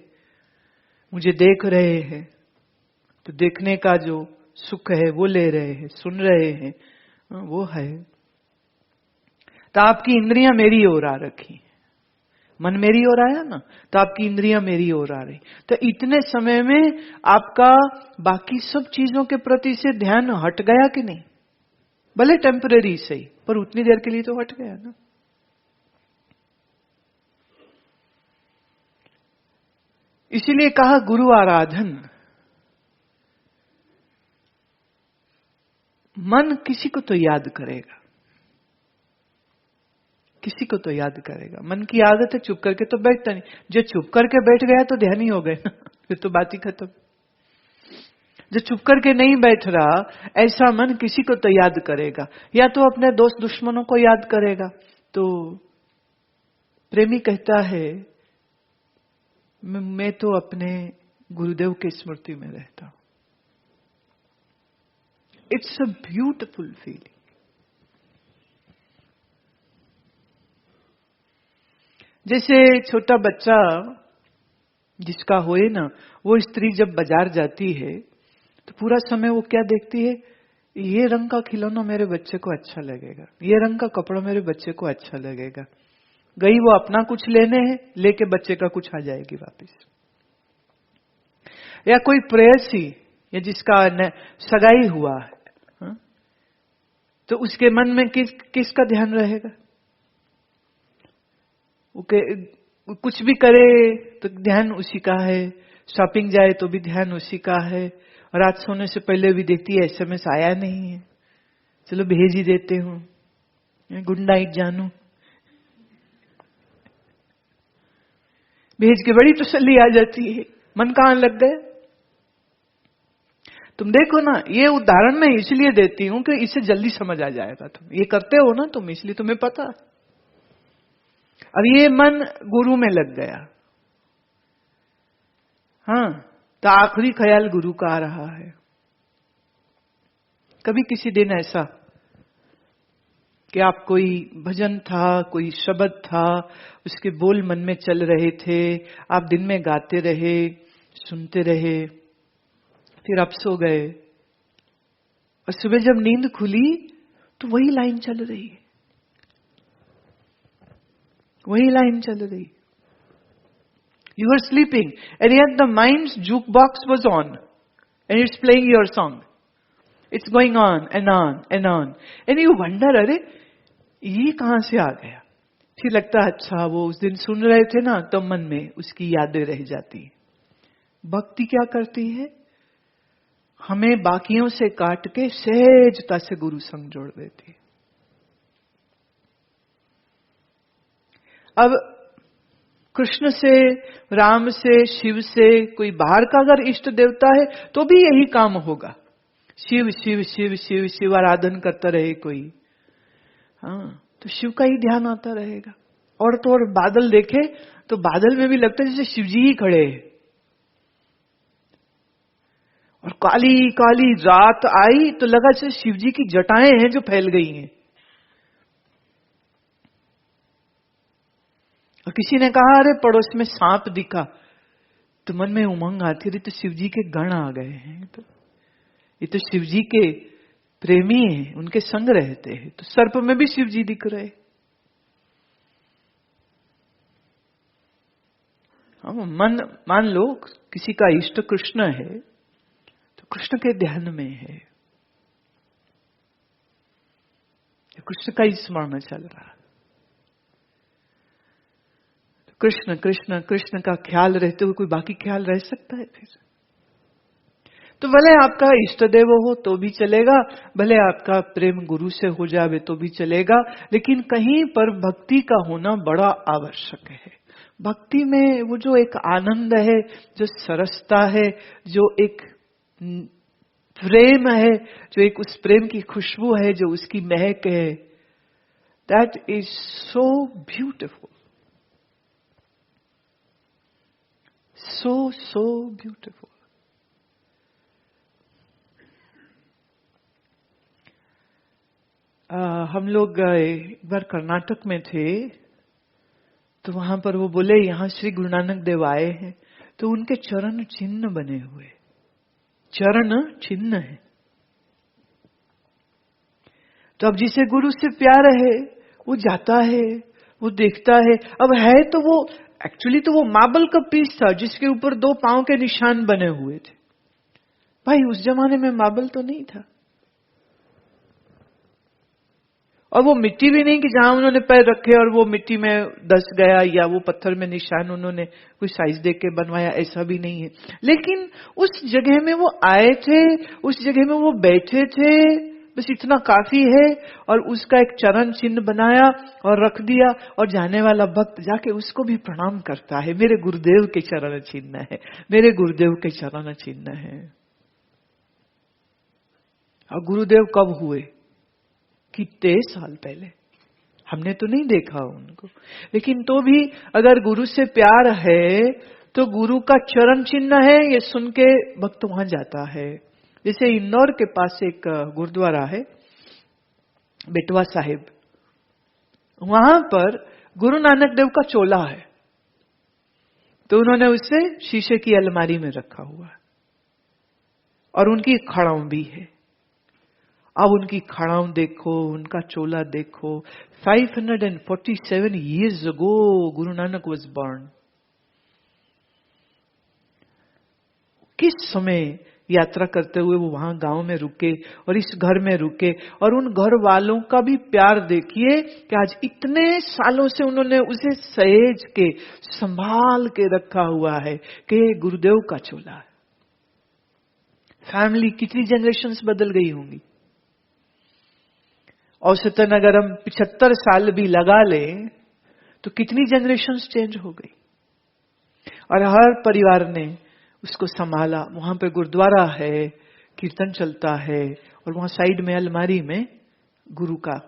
S1: मुझे देख रहे हैं तो देखने का जो सुख है वो ले रहे हैं, सुन रहे हैं वो है। तो आपकी इंद्रियां मेरी ओर आ रखी, मन मेरी ओर आया ना, तो आपकी इंद्रियां मेरी ओर आ रही। तो इतने समय में आपका बाकी सब चीजों के प्रति से ध्यान हट गया कि नहीं? भले टेम्परेरी सही, पर उतनी देर के लिए तो हट गया ना। इसीलिए कहा गुरु आराधन। मन किसी को तो याद करेगा, किसी को तो याद करेगा। मन की आदत है चुप करके तो बैठता नहीं। जो चुप करके बैठ गया तो ध्यान ही हो गए ना, फिर तो बात ही खत्म। जो चुप करके नहीं बैठ रहा, ऐसा मन किसी को तो याद करेगा, या तो अपने दोस्त दुश्मनों को याद करेगा। तो प्रेमी कहता है, मैं तो अपने गुरुदेव की स्मृति में रहता हूं। It's a beautiful feeling. जैसे छोटा बच्चा जिसका होए ना, वो स्त्री जब बाजार जाती है तो पूरा समय वो क्या देखती है? ये रंग का खिलौना मेरे बच्चे को अच्छा लगेगा, ये रंग का कपड़ा मेरे बच्चे को अच्छा लगेगा। गई वो अपना कुछ लेने हैं, लेके बच्चे का कुछ आ जाएगी वापस। या कोई प्रेयसी या जिसका सगाई हुआ है, हा? तो उसके मन में किसका ध्यान रहेगा? कुछ भी करे तो ध्यान उसी का है, शॉपिंग जाए तो भी ध्यान उसी का है, और रात सोने से पहले भी देखती है SMS आया नहीं है, चलो भेज ही देते हूं, गुड नाइट जानू, भेज के बड़ी तसल्ली आ जाती है। मन कहां लग गए? तुम देखो ना, ये उदाहरण मैं इसलिए देती हूं कि इससे जल्दी समझ आ जाएगा। तुम ये करते हो ना, तुम, इसलिए तुम्हें पता। अब ये मन गुरु में लग गया, हाँ, तो आखिरी ख्याल गुरु का आ रहा है। कभी किसी दिन ऐसा कि आप कोई भजन था, कोई शब्द था, उसके बोल मन में चल रहे थे, आप दिन में गाते रहे, सुनते रहे, फिर आप सो गए, और सुबह जब नींद खुली तो वही लाइन चल रही है, वही लाइन चल रही। You were sleeping and yet the mind's jukebox was on and it's playing your song. It's going on and on and on. And you wonder, अरे ये कहां से आ गया? फिर लगता है अच्छा वो उस दिन सुन रहे थे ना, तो मन में उसकी यादें रह जाती। भक्ति क्या करती है, हमें बाकियों से काट के सहजता से गुरु संग जोड़ देती है। अब कृष्ण से, राम से, शिव से, कोई बाहर का अगर इष्ट देवता है तो भी यही काम होगा, शिव शिव शिव शिव शिव आराधन करता रहे कोई, हाँ, तो शिव का ही ध्यान आता रहेगा। और तो और बादल देखे तो बादल में भी लगता है जैसे शिव जी ही खड़े हैं। और काली काली रात आई तो लगा जैसे शिव जी की जटाएं हैं जो फैल गई हैं। और किसी ने कहा अरे पड़ोस में सांप दिखा, तो मन में उमंग आती रही, तो शिव जी के गण आ गए हैं, तो ये तो शिव जी के प्रेमी हैं, उनके संग रहते हैं। तो सर्प में भी शिव जी दिख रहे। हम मान लो किसी का इष्ट कृष्ण है, तो कृष्ण के ध्यान में है, कृष्ण का ही स्मरण चल रहा है, तो कृष्ण कृष्ण कृष्ण का ख्याल रहते हुए कोई बाकी ख्याल रह सकता है फिर? तो भले आपका इष्ट देव हो तो भी चलेगा, भले आपका प्रेम गुरु से हो जावे तो भी चलेगा, लेकिन कहीं पर भक्ति का होना बड़ा आवश्यक है। भक्ति में वो जो एक आनंद है, जो सरसता है, जो एक प्रेम है, जो एक उस प्रेम की खुशबू है, जो उसकी महक है, that is so beautiful, so beautiful. हम लोग एक बार कर्नाटक में थे, तो वहां पर वो बोले यहां श्री गुरु नानक देव आए हैं, तो उनके चरण चिन्ह बने हुए, चरण चिन्ह है। तो अब जिसे गुरु से प्यार है वो जाता है, वो देखता है। अब है तो वो एक्चुअली तो वो मार्बल का पीस था जिसके ऊपर 2 पांव के निशान बने हुए थे। भाई उस जमाने में मार्बल तो नहीं था, और वो मिट्टी भी नहीं कि जहां उन्होंने पैर रखे और वो मिट्टी में धस गया, या वो पत्थर में निशान उन्होंने कोई साइज देख के बनवाया, ऐसा भी नहीं है। लेकिन उस जगह में वो आए थे, उस जगह में वो बैठे थे, बस इतना काफी है। और उसका एक चरण चिन्ह बनाया और रख दिया, और जाने वाला भक्त जाके उसको भी प्रणाम करता है, मेरे गुरुदेव के चरण चिन्ह है, मेरे गुरुदेव के चरण चिन्ह है। और गुरुदेव कब हुए? कितने साल पहले, हमने तो नहीं देखा उनको, लेकिन तो भी अगर गुरु से प्यार है तो गुरु का चरण चिन्ह है, ये सुन के भक्त वहां जाता है। जैसे इंदौर के पास एक गुरुद्वारा है बेटवा साहिब, वहां पर गुरु नानक देव का चोला है, तो उन्होंने उसे शीशे की अलमारी में रखा हुआ है, और उनकी खड़ाऊ भी है। अब उनकी खड़ाऊ देखो, उनका चोला देखो। 547 years ago Guru Nanak was born। किस समय यात्रा करते हुए वो वहां गांव में रुके और इस घर में रुके, और उन घर वालों का भी प्यार देखिए कि आज इतने सालों से उन्होंने उसे सहेज के संभाल के रखा हुआ है कि गुरुदेव का चोला है। फैमिली कितनी जनरेशन्स बदल गई होंगी। औसतन अगर हम 75 साल भी लगा लें तो कितनी जनरेशन्स चेंज हो गई, और हर परिवार ने उसको संभाला। वहां पे गुरुद्वारा है, कीर्तन चलता है, और वहां साइड में अलमारी में गुरु का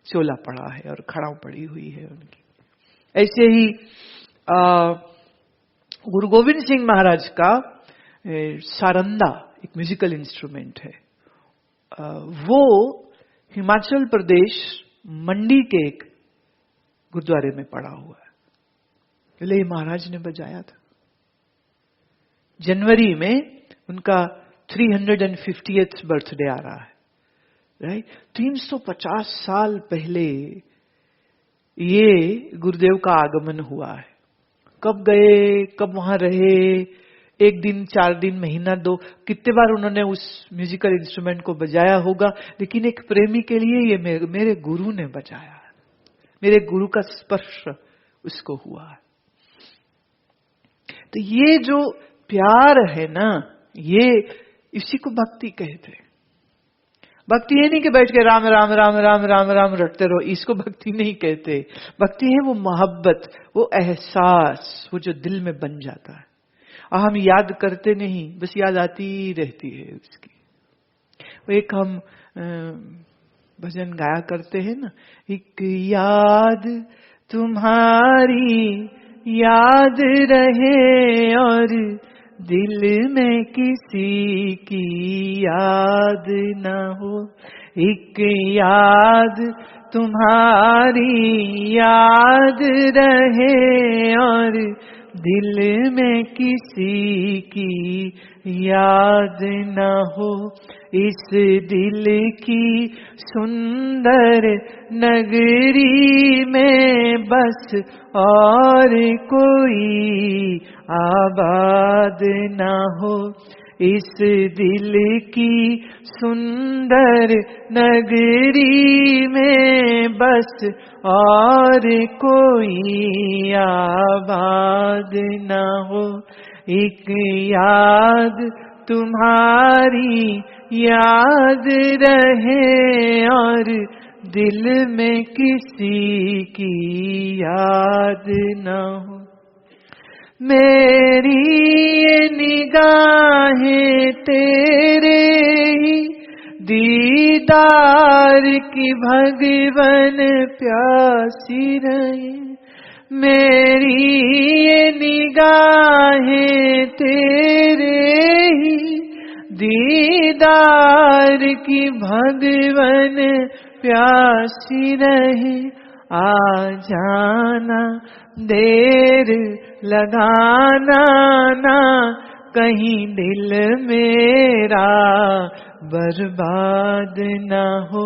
S1: चोला पड़ा है और खड़ाऊ पड़ी हुई है उनकी। ऐसे ही गुरु गोविंद सिंह महाराज का सारंदा एक म्यूजिकल इंस्ट्रूमेंट है, वो हिमाचल प्रदेश मंडी के एक गुरुद्वारे में पड़ा हुआ है, इसलिए महाराज ने बजाया था। जनवरी में उनका 350th बर्थडे आ रहा है, राइट। 350 साल पहले ये गुरुदेव का आगमन हुआ है। कब गए, कब वहां रहे, 1 दिन, 4 दिन, महीना, 2, कितने बार उन्होंने उस म्यूजिकल इंस्ट्रूमेंट को बजाया होगा, लेकिन एक प्रेमी के लिए ये मेरे गुरु ने बजाया। मेरे गुरु का स्पर्श उसको हुआ है। तो ये जो प्यार है ना, ये इसी को भक्ति कहते हैं। भक्ति ये नहीं कि बैठ के राम राम राम राम राम राम रटते रहो, इसको भक्ति नहीं कहते। भक्ति है वो मोहब्बत, वो एहसास, वो जो दिल में बन जाता है और हम याद करते नहीं, बस याद आती रहती है उसकी। वो एक हम भजन गाया करते हैं ना, एक याद तुम्हारी याद रहे और दिल में किसी की याद न हो। एक याद तुम्हारी याद रहे और दिल में किसी की याद न हो। इस दिल की सुंदर नगरी में बस और कोई आबाद न हो। इस दिल की सुंदर नगरी में बस और कोई आबाद न हो। एक याद तुम्हारी याद रहे और दिल में किसी की याद न हो। मेरी ये निगाहें तेरे ही दीदार की भगवन प्यासी रहे। मेरी ये निगाहें तेरे ही दीदार की भगवन प्यासी रहे। आ जाना देर लगाना ना, कहीं दिल मेरा बर्बाद न हो।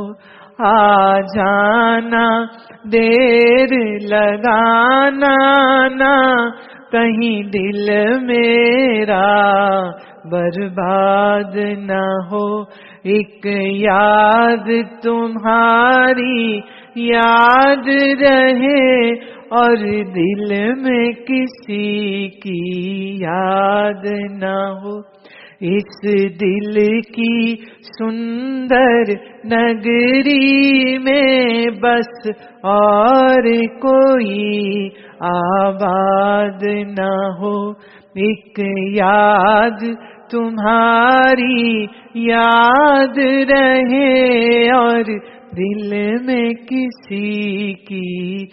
S1: आ जाना देर लगाना ना, कहीं दिल मेरा बर्बाद न हो। एक याद तुम्हारी याद रहे और दिल में किसी की याद न हो। इस दिल की सुंदर नगरी में बस और कोई आबाद न हो। एक याद तुम्हारी याद रहे और दिल में किसी की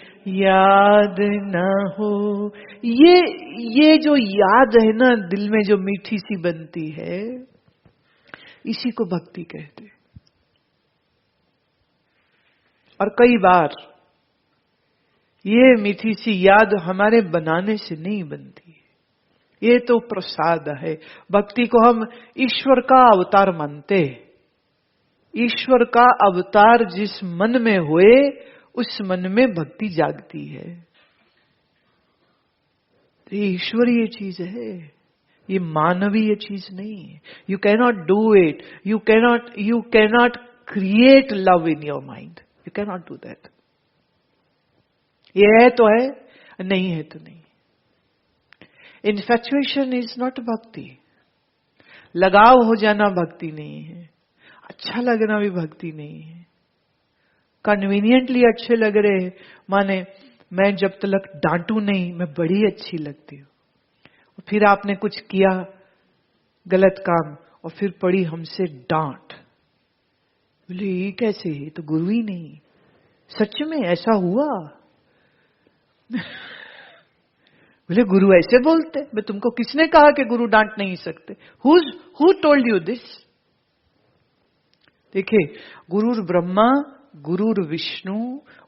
S1: याद न हो। ये जो याद है ना, दिल में जो मीठी सी बनती है, इसी को भक्ति कहते हैं। और कई बार ये मीठी सी याद हमारे बनाने से नहीं बनती, ये तो प्रसाद है। भक्ति को हम ईश्वर का अवतार मानते हैं। ईश्वर का अवतार जिस मन में हुए, उस मन में भक्ति जागती है। ये ईश्वरीय चीज है, ये मानवीय चीज नहीं है। You cannot do it, you cannot create love in your mind, you cannot do that. ये है तो है, नहीं है तो नहीं। इन्फैक्चुएशन इज नॉट भक्ति। लगाव हो जाना भक्ति नहीं है। अच्छा लगना भी भक्ति नहीं है। कन्वीनियंटली अच्छे लग रहे हैं, माने मैं जब तक डांटू नहीं, मैं बड़ी अच्छी लगती हूं। फिर आपने कुछ किया गलत काम और फिर पड़ी हमसे डांट। बोले ये कैसे, ये तो गुरु ही नहीं। सच में ऐसा हुआ? बोले गुरु ऐसे बोलते? मैं तुमको किसने कहा कि गुरु डांट नहीं सकते? Who told you this? देखिए, गुरुर ब्रह्मा गुरुर विष्णु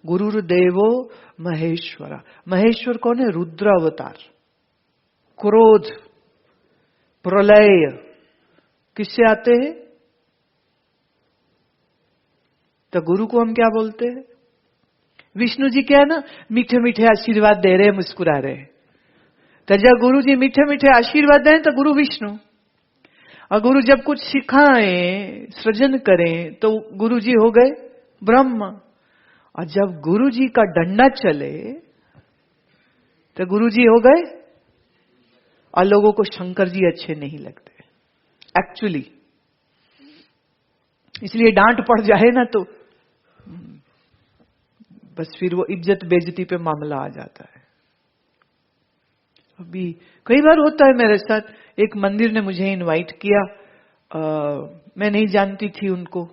S1: गुरुर देवो महेश्वरा। महेश्वर कौन है? रुद्र अवतार। क्रोध प्रलय किससे आते हैं? तो गुरु को हम क्या बोलते हैं? विष्णु जी क्या है ना, मीठे मीठे आशीर्वाद दे रहे, मुस्कुरा रहे। तो जब गुरु जी मीठे मीठे आशीर्वाद दें तो गुरु विष्णु। और गुरु जब कुछ सिखाएं, सृजन करें, तो गुरु जी हो गए ब्रह्मा। और जब गुरुजी का डंडा चले तो गुरुजी हो गए और लोगों को शंकर जी अच्छे नहीं लगते एक्चुअली। इसलिए डांट पड़ जाए ना तो बस फिर वो इज्जत बेइज्जती पे मामला आ जाता है। अभी कई बार होता है मेरे साथ, एक मंदिर ने मुझे इनवाइट किया, मैं नहीं जानती थी उनको,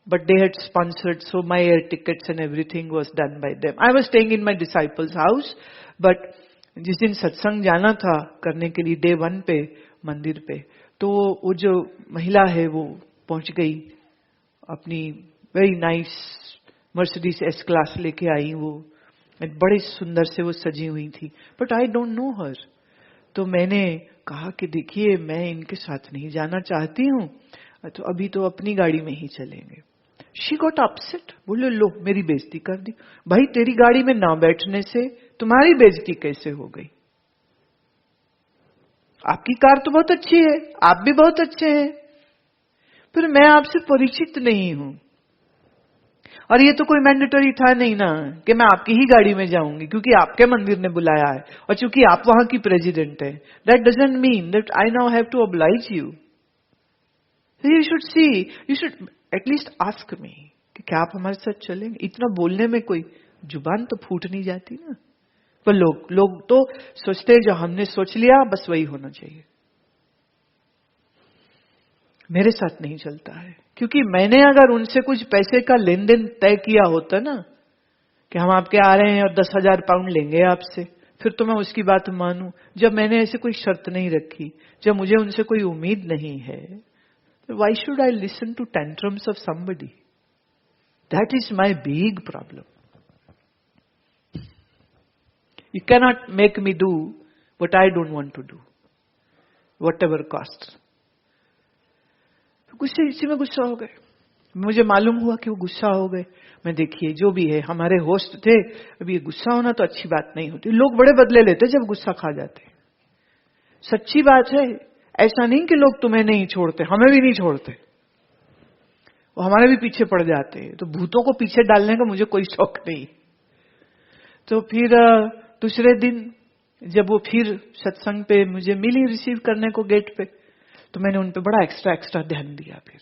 S1: but they had sponsored, so my air tickets and everything was done by them. I was staying in my disciples house, but जिस दिन सत्संग जाना था करने के लिए डे 1 पे मंदिर पे, तो वो जो महिला है वो पहुंच गई, अपनी very nice Mercedes S class लेके आई, वो बड़े सुंदर से वो सजी हुई थी, बट आई डोंट नो हर। तो मैंने कहा कि देखिए मैं इनके साथ नहीं जाना चाहती हूँ, तो अभी तो अपनी गाड़ी में ही चलेंगे। शी गॉट अपसेट, बोले लो मेरी बेइज्जती कर दी। भाई तेरी गाड़ी में ना बैठने से तुम्हारी बेइज्जती कैसे हो गई? आपकी कार तो बहुत अच्छी है, आप भी बहुत अच्छे हैं, पर मैं आपसे परिचित नहीं हूं। और ये तो कोई मैंडेटरी था नहीं ना कि मैं आपकी ही गाड़ी में जाऊंगी क्योंकि आपके मंदिर ने बुलाया है और क्योंकि आप वहां की प्रेसिडेंट है। That doesn't mean that I now have to oblige you. You should see, you should at least ask me कि क्या आप हमारे साथ चलेंगे। इतना बोलने में कोई जुबान तो फूट नहीं जाती ना। पर लोग तो सोचते हैं जो हमने सोच लिया बस वही होना चाहिए। मेरे साथ नहीं चलता है, क्योंकि मैंने अगर उनसे कुछ पैसे का लेन देन तय किया होता ना कि हम आपके आ रहे हैं और 10,000 पाउंड लेंगे आपसे, फिर तो मैं उसकी बात मानूं। जब मैंने ऐसे कोई शर्त नहीं रखी, जब मुझे उनसे कोई उम्मीद नहीं है, तो why should I listen to tantrums of somebody? That is my big problem. You cannot make me do what I don't want to do, whatever cost. गुस्से इसी में गुस्सा हो गए। मुझे मालूम हुआ कि वो गुस्सा हो गए। मैं देखिए जो भी है, हमारे होस्ट थे, अभी गुस्सा होना तो अच्छी बात नहीं होती। लोग बड़े बदले लेते जब गुस्सा खा जाते। सच्ची बात है, ऐसा नहीं कि लोग तुम्हें नहीं छोड़ते, हमें भी नहीं छोड़ते, वो हमारे भी पीछे पड़ जाते। तो भूतों को पीछे डालने का मुझे कोई शौक नहीं। तो फिर दूसरे दिन जब वो फिर सत्संग पे मुझे मिली रिसीव करने को गेट पे, तो मैंने उन पे बड़ा एक्स्ट्रा ध्यान दिया। फिर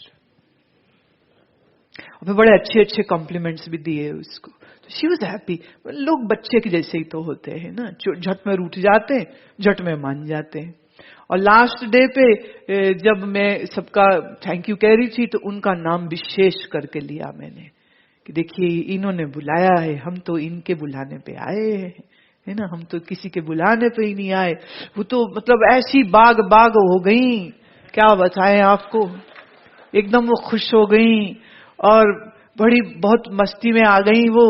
S1: बड़े अच्छे कॉम्प्लीमेंट्स भी दिए उसको। तो शी वाज हैप्पी। लोग बच्चे के जैसे ही तो होते हैं ना, झट में रूठ जाते हैं, झट में मान जाते हैं। और लास्ट डे पे जब मैं सबका थैंक यू कह रही थी, तो उनका नाम विशेष करके लिया मैंने कि देखिए इन्होंने बुलाया है, हम तो इनके बुलाने पे आए हैं, है ना, हम तो किसी के बुलाने पे ही नहीं आए। वो तो मतलब ऐसी बाग हो गई, क्या बताएं आपको। एकदम वो खुश हो गई और बड़ी बहुत मस्ती में आ गई वो।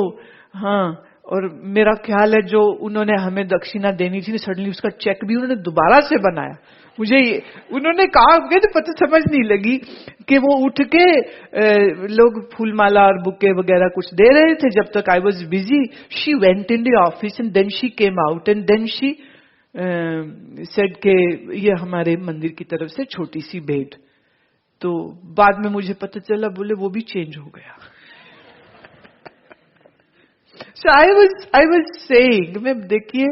S1: हाँ, और मेरा ख्याल है जो उन्होंने हमें दक्षिणा देनी थी, सडनली उसका चेक भी उन्होंने दोबारा से बनाया। मुझे उन्होंने कहा मुझे तो पता समझ नहीं लगी कि वो उठ के लोग फूलमाला और बुके वगैरह कुछ दे रहे थे जब तक I was busy. She went in the office and then she came out and then she said के ये हमारे मंदिर की तरफ से छोटी सी भेंट। तो बाद में मुझे पता चला, बोले वो भी चेंज हो गया। So I was saying, मैं देखिए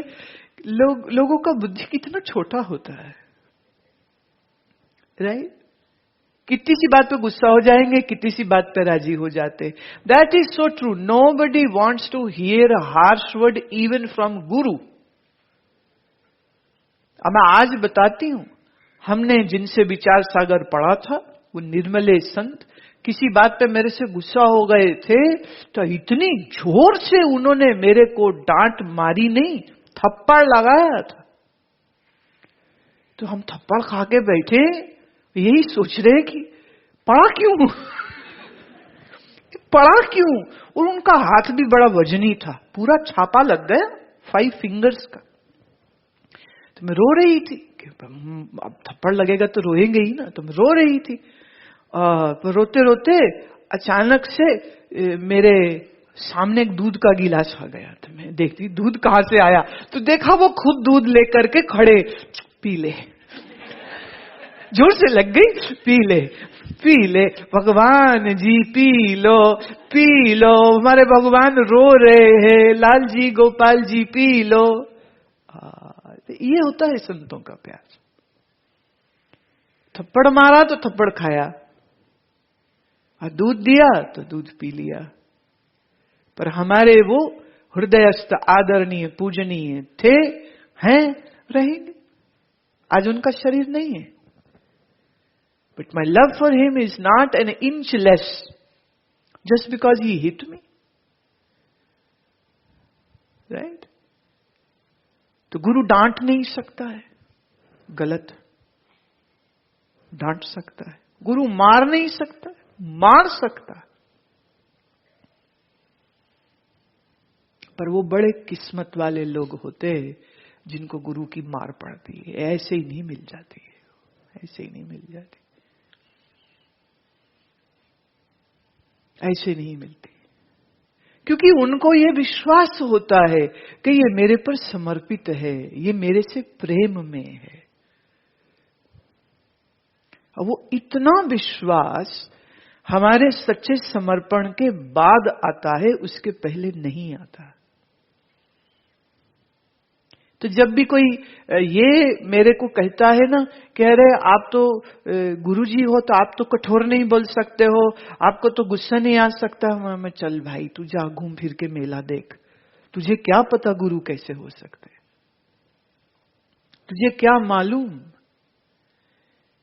S1: लोगों का बुद्धि कितना छोटा होता है, राइट? कितनी सी बात पे गुस्सा हो जाएंगे, कितनी सी बात पे राजी हो जाते। That is so true. Nobody wants to hear a harsh word even from guru. अब मैं आज बताती हूं, हमने जिनसे विचार सागर पढ़ा था, वो निर्मले संत किसी बात पे मेरे से गुस्सा हो गए थे, तो इतनी जोर से उन्होंने मेरे को डांट मारी नहीं, थप्पड़ लगाया था। तो हम थप्पड़ खा के बैठे, यही सोच रहे कि पढ़ा क्यों। और उनका हाथ भी बड़ा वजनी था, पूरा छापा लग गया 5 फिंगर्स का। तो मैं रो रही थी कि अब थप्पड़ लगेगा तो रोएंगे ही ना, तो मैं रो रही थी। रोते रोते अचानक से मेरे सामने एक दूध का गिलास आ गया। तो मैं देखती दूध कहां से आया, तो देखा वो खुद दूध लेकर के खड़े पी ले। जोर से लग गई, पी ले पी ले, भगवान G P low P low, हमारे भगवान रो रहे हैं, Lal ji Gopal G P low. ये होता है संतों का प्यार। थप्पड़ मारा तो थप्पड़ खाया, और दूध दिया तो दूध पी लिया। पर हमारे वो हृदयस्थ आदरणीय पूजनीय थे, हैं, रहेंगे। आज उनका शरीर नहीं है, but my love for him is not an inch less just because he hit me, right. तो गुरु डांट नहीं सकता है, गलत। डांट सकता है, गुरु मार नहीं सकता, मार सकता है। पर वो बड़े किस्मत वाले लोग होते हैं जिनको गुरु की मार पड़ती है, ऐसे ही नहीं मिल जाती है, ऐसे ही नहीं मिल जाती, ऐसे नहीं मिलती। क्योंकि उनको ये विश्वास होता है कि ये मेरे पर समर्पित है, ये मेरे से प्रेम में है। और वो इतना विश्वास हमारे सच्चे समर्पण के बाद आता है, उसके पहले नहीं आता। तो जब भी कोई ये मेरे को कहता है ना, कह रहे आप तो गुरुजी हो तो आप तो कठोर नहीं बोल सकते हो, आपको तो गुस्सा नहीं आ सकता। मैं चल भाई तू जा घूम फिर के मेला देख, तुझे क्या पता गुरु कैसे हो सकते, तुझे क्या मालूम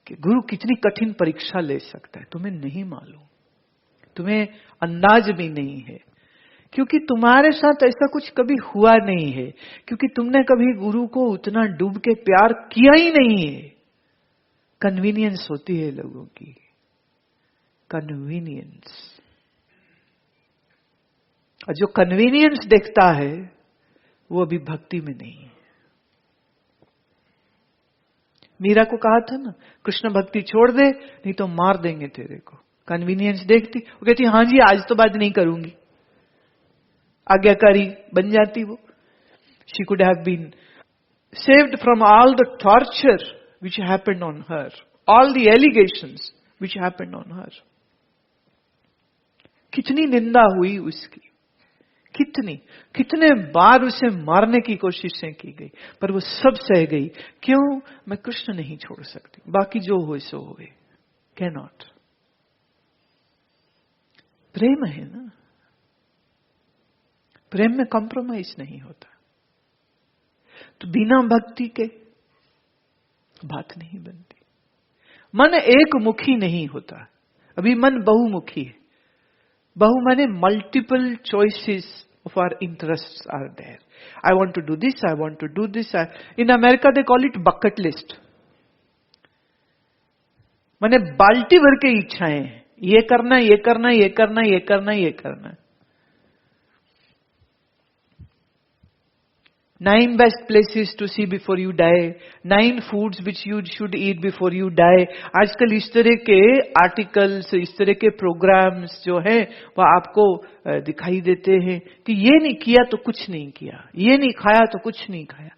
S1: कि गुरु कितनी कठिन परीक्षा ले सकता है, तुम्हें नहीं मालूम, तुम्हें अंदाज भी नहीं है, क्योंकि तुम्हारे साथ ऐसा कुछ कभी हुआ नहीं है, क्योंकि तुमने कभी गुरु को उतना डूब के प्यार किया ही नहीं है। कन्वीनियंस होती है लोगों की, कन्वीनियंस। और जो कन्वीनियंस देखता है वो अभी भक्ति में नहीं है। मीरा को कहा था ना, कृष्ण भक्ति छोड़ दे नहीं तो मार देंगे तेरे को। कन्वीनियंस देखती, वो कहती हाँ जी आज तो बात नहीं करूंगी, आज्ञाकारी बन जाती वो। She could have been saved from all the torture which happened on her, all the allegations which happened on her. कितनी निंदा हुई उसकी, कितने बार उसे मारने की कोशिशें की गई, पर वो सब सह गई। क्यों? मैं कृष्ण नहीं छोड़ सकती, बाकी जो हो सो होए, कैन नॉट। प्रेम है ना, प्रेम में कॉम्प्रोमाइज नहीं होता। तो बिना भक्ति के बात नहीं बनती। मन एक मुखी नहीं होता, अभी मन बहुमुखी है। बहु माने multiple choices of our interests are there. I want to do this, I want to do this. In America they call it bucket list. माने बाल्टी भर के इच्छाएं हैं, ये करना, ये करना, ये करना, ये करना, ये करना। 9 best places to see before you die, 9 foods which you should eat before you die. आजकल इस तरह के आर्टिकल्स, इस तरह के प्रोग्राम्स जो हैं वो आपको दिखाई देते हैं कि ये नहीं किया तो कुछ नहीं किया, ये नहीं खाया तो कुछ नहीं खाया।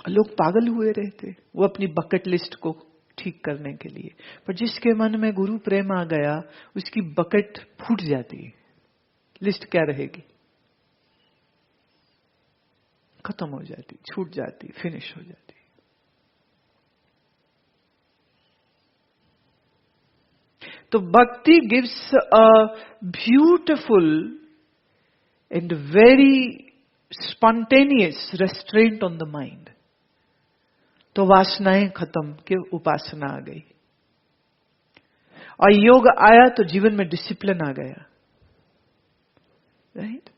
S1: लोग पागल हुए रहते वो अपनी बकेट लिस्ट को ठीक करने के लिए। पर जिसके मन में गुरु प्रेम आ गया उसकी बकेट फूट जाती है, लिस्ट क्या रहेगी, खत्म हो जाती, छूट जाती, फिनिश हो जाती। तो भक्ति gives a beautiful and very spontaneous restaurant on the mind. तो वासनाएं खत्म के उपासना आ गई, और योग आया तो जीवन में डिसिप्लिन आ गया, राइट।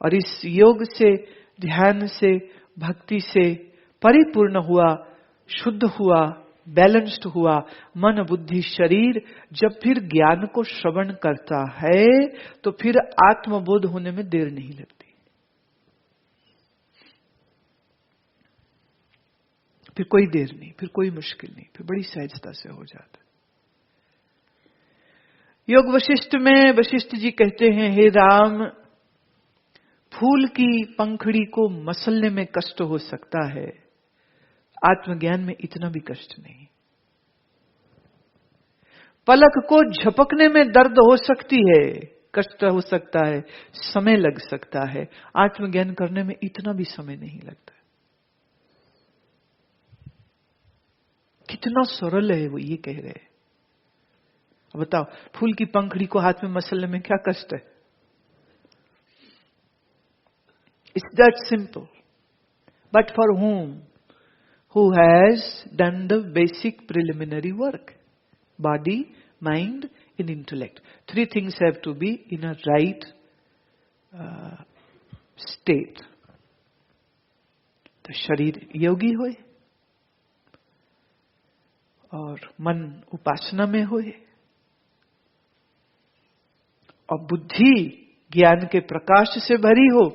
S1: और इस योग से, ध्यान से, भक्ति से परिपूर्ण हुआ, शुद्ध हुआ, बैलेंस्ड हुआ मन, बुद्धि, शरीर। जब फिर ज्ञान को श्रवण करता है तो फिर आत्मबोध होने में देर नहीं लगती, फिर कोई देर नहीं, फिर कोई मुश्किल नहीं, फिर बड़ी सहजता से हो जाता। योग वशिष्ठ में वशिष्ठ जी कहते हैं, हे राम, फूल की पंखड़ी को मसलने में कष्ट हो सकता है, आत्मज्ञान में इतना भी कष्ट नहीं। पलक को झपकने में दर्द हो सकती है, कष्ट हो सकता है, समय लग सकता है। आत्मज्ञान करने में इतना भी समय नहीं लगता। कितना सरल है वो, ये कह रहे हैं। बताओ, फूल की पंखड़ी को हाथ में मसलने में क्या कष्ट है? It's that simple. But for whom? Who has done the basic preliminary work? Body, mind, and intellect. Three things have to be in a right state. तो शरीर योगी होए और मन उपासना में होए और बुद्धि ज्ञान के प्रकाश से भरी हो,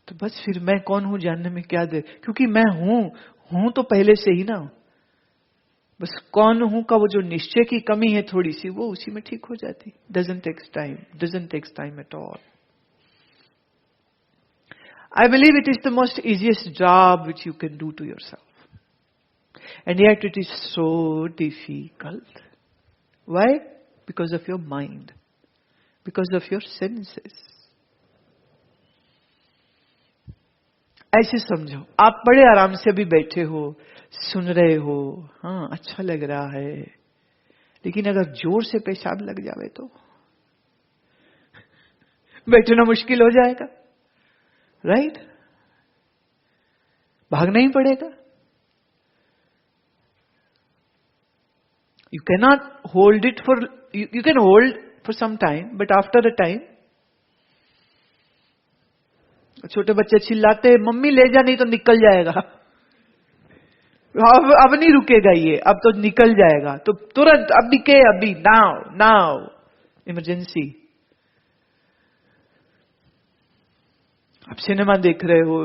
S1: तो बस फिर मैं कौन हूं जानने में क्या दे, क्योंकि मैं हूं तो पहले से ही ना। बस कौन हूं का वो जो निश्चय की कमी है थोड़ी सी, वो उसी में ठीक हो जाती। doesn't take time at all. I believe it is the most easiest job which you can do to yourself, and yet it is so difficult. Why? Because of your mind, because of your senses. ऐसे समझो, आप बड़े आराम से अभी बैठे हो, सुन रहे हो, हाँ अच्छा लग रहा है, लेकिन अगर जोर से पेशाब लग जावे तो बैठना मुश्किल हो जाएगा, राइट? भागना ही पड़ेगा। You cannot hold it for, you can hold for some time, but after a time, छोटे बच्चे चिल्लाते हैं मम्मी ले जा नहीं तो निकल जाएगा। अब नहीं रुकेगा ये, अब तो निकल जाएगा, तो तुरंत अभी के अभी, नाउ इमरजेंसी। आप सिनेमा देख रहे हो,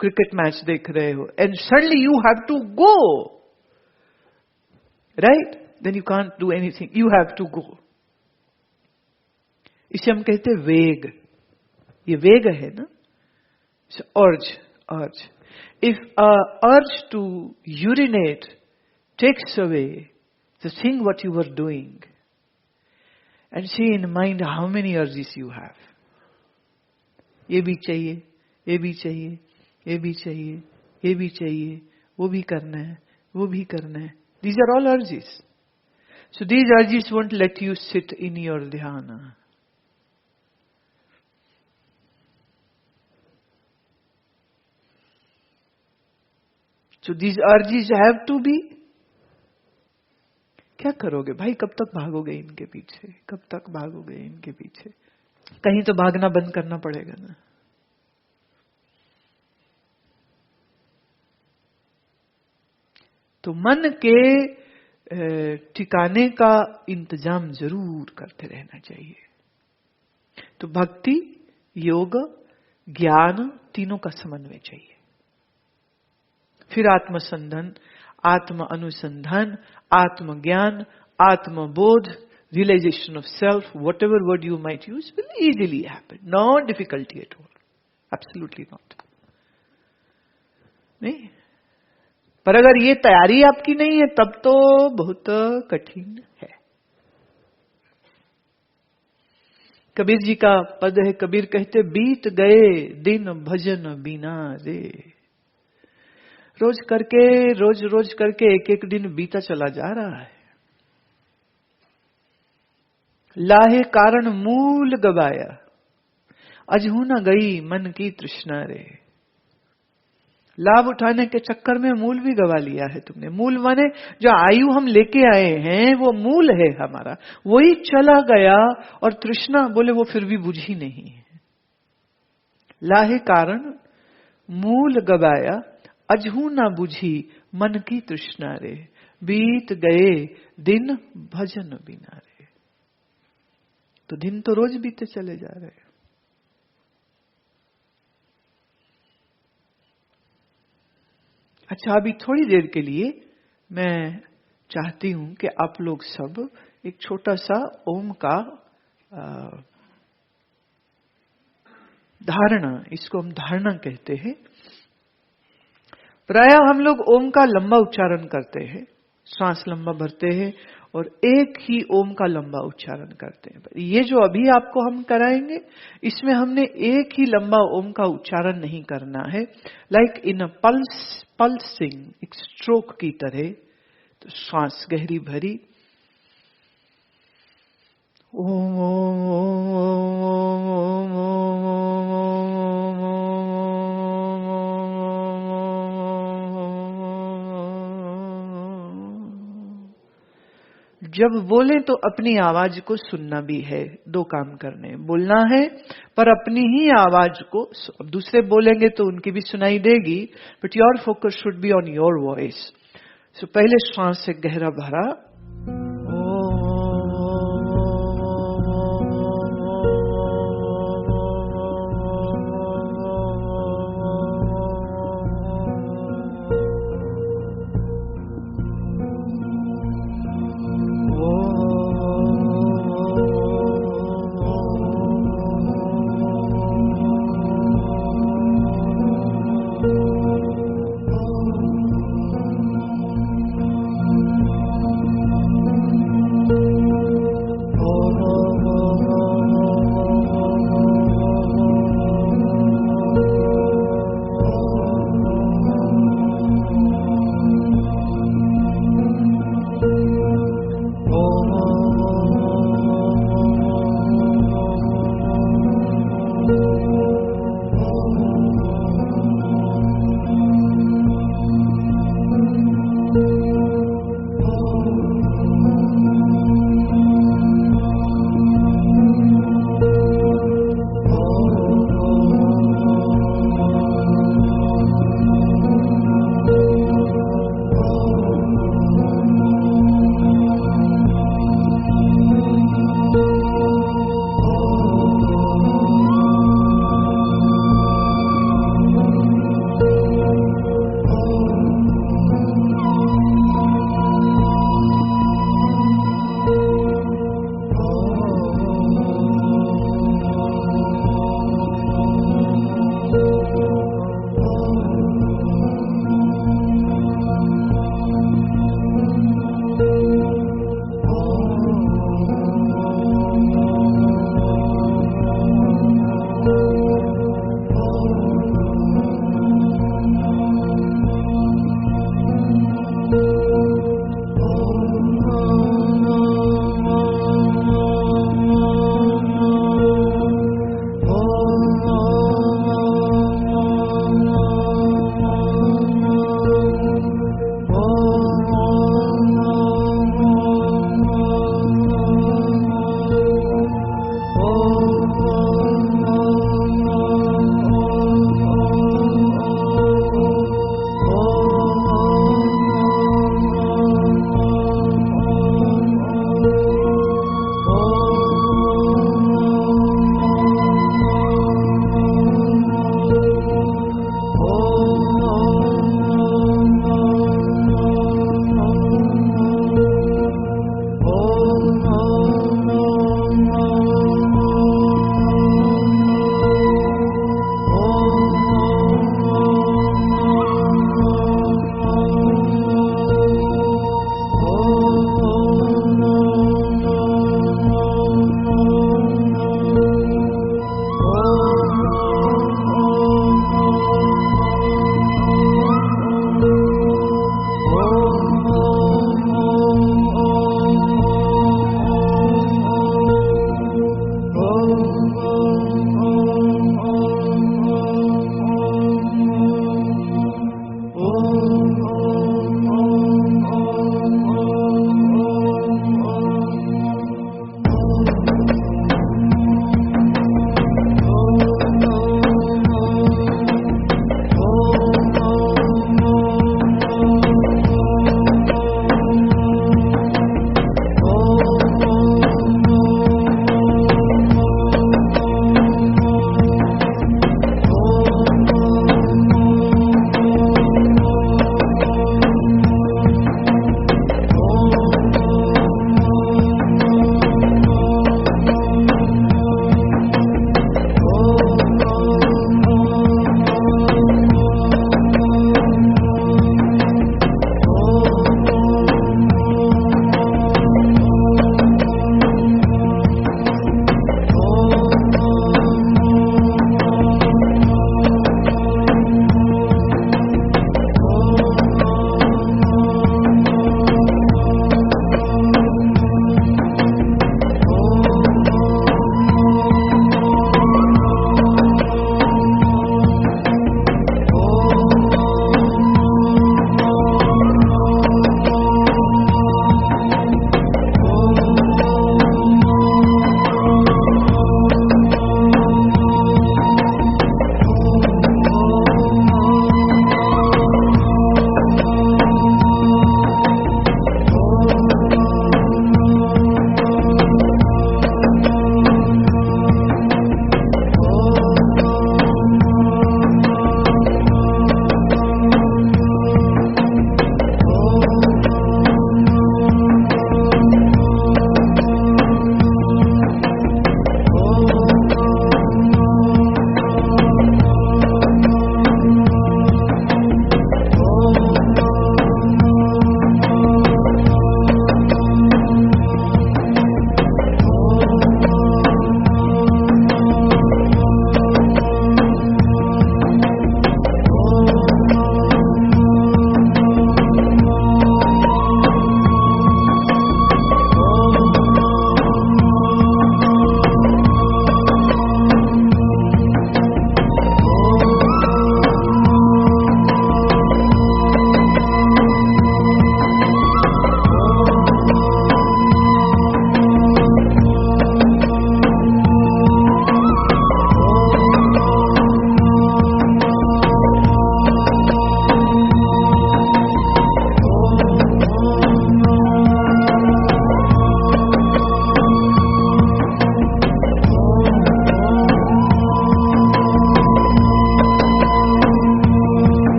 S1: क्रिकेट मैच देख रहे हो, and suddenly you have to go, right? Then you can't do anything, you have to go. इसे हम कहते हैं वेग। ये वेग है ना, urge. If a urge to urinate takes away the thing what you were doing, and see in mind how many urges you have. ये भी चाहिए, ये भी चाहिए, ये भी चाहिए, ये भी चाहिए, वो भी करना है, वो भी करना है. These are all urges. So these urges won't let you sit in your dhyana. So these urges have to be. क्या करोगे भाई? कब तक भागोगे इनके पीछे? कब तक भागोगे इनके पीछे? कहीं तो भागना बंद करना पड़ेगा ना. तो मन के ठिकाने का इंतजाम जरूर करते रहना चाहिए. तो भक्ति, योग, ज्ञान तीनों का समन्वय चाहिए. फिर आत्मसंधान, आत्म अनुसंधान, आत्मज्ञान, आत्मबोध, realization of self, whatever word you might use, will easily happen. No difficulty at all. Absolutely not. नहीं? पर अगर ये तैयारी आपकी नहीं है तब तो बहुत कठिन है. कबीर जी का पद है, कबीर कहते बीत गए दिन भजन बिना रे. रोज करके एक एक दिन बीता चला जा रहा है. लाहे कारण मूल गवाया, अजहू न गई मन की तृष्णा रे. लाभ उठाने के चक्कर में मूल भी गवा लिया है तुमने. मूल माने जो आयु हम लेके आए हैं वो मूल है हमारा, वही चला गया. और तृष्णा बोले वो फिर भी बुझी नहीं है. लाहे कारण मूल गवाया, अजहू न बुझी मन की तृष्णा रे. बीत गए दिन भजन बिना रे. तो दिन तो रोज बीते चले जा रहे हैं. अच्छा, अभी थोड़ी देर के लिए मैं चाहती हूं कि आप लोग सब एक छोटा सा ओम का धारणा, इसको हम धारणा कहते हैं, प्रायः हम लोग ओम का लंबा उच्चारण करते हैं, सांस लंबा भरते हैं और एक ही ओम का लंबा उच्चारण करते हैं। ये जो अभी आपको हम कराएंगे, इसमें हमने एक ही लंबा ओम का उच्चारण नहीं करना है, लाइक इन अ पल्सिंग, एक स्ट्रोक की तरह। तो श्वास गहरी भरी, जब बोले तो अपनी आवाज को सुनना भी है। दो काम करने, बोलना है पर अपनी ही आवाज को, दूसरे बोलेंगे तो उनकी भी सुनाई देगी, but your focus should be on your voice. So पहले श्वास से गहरा भरा,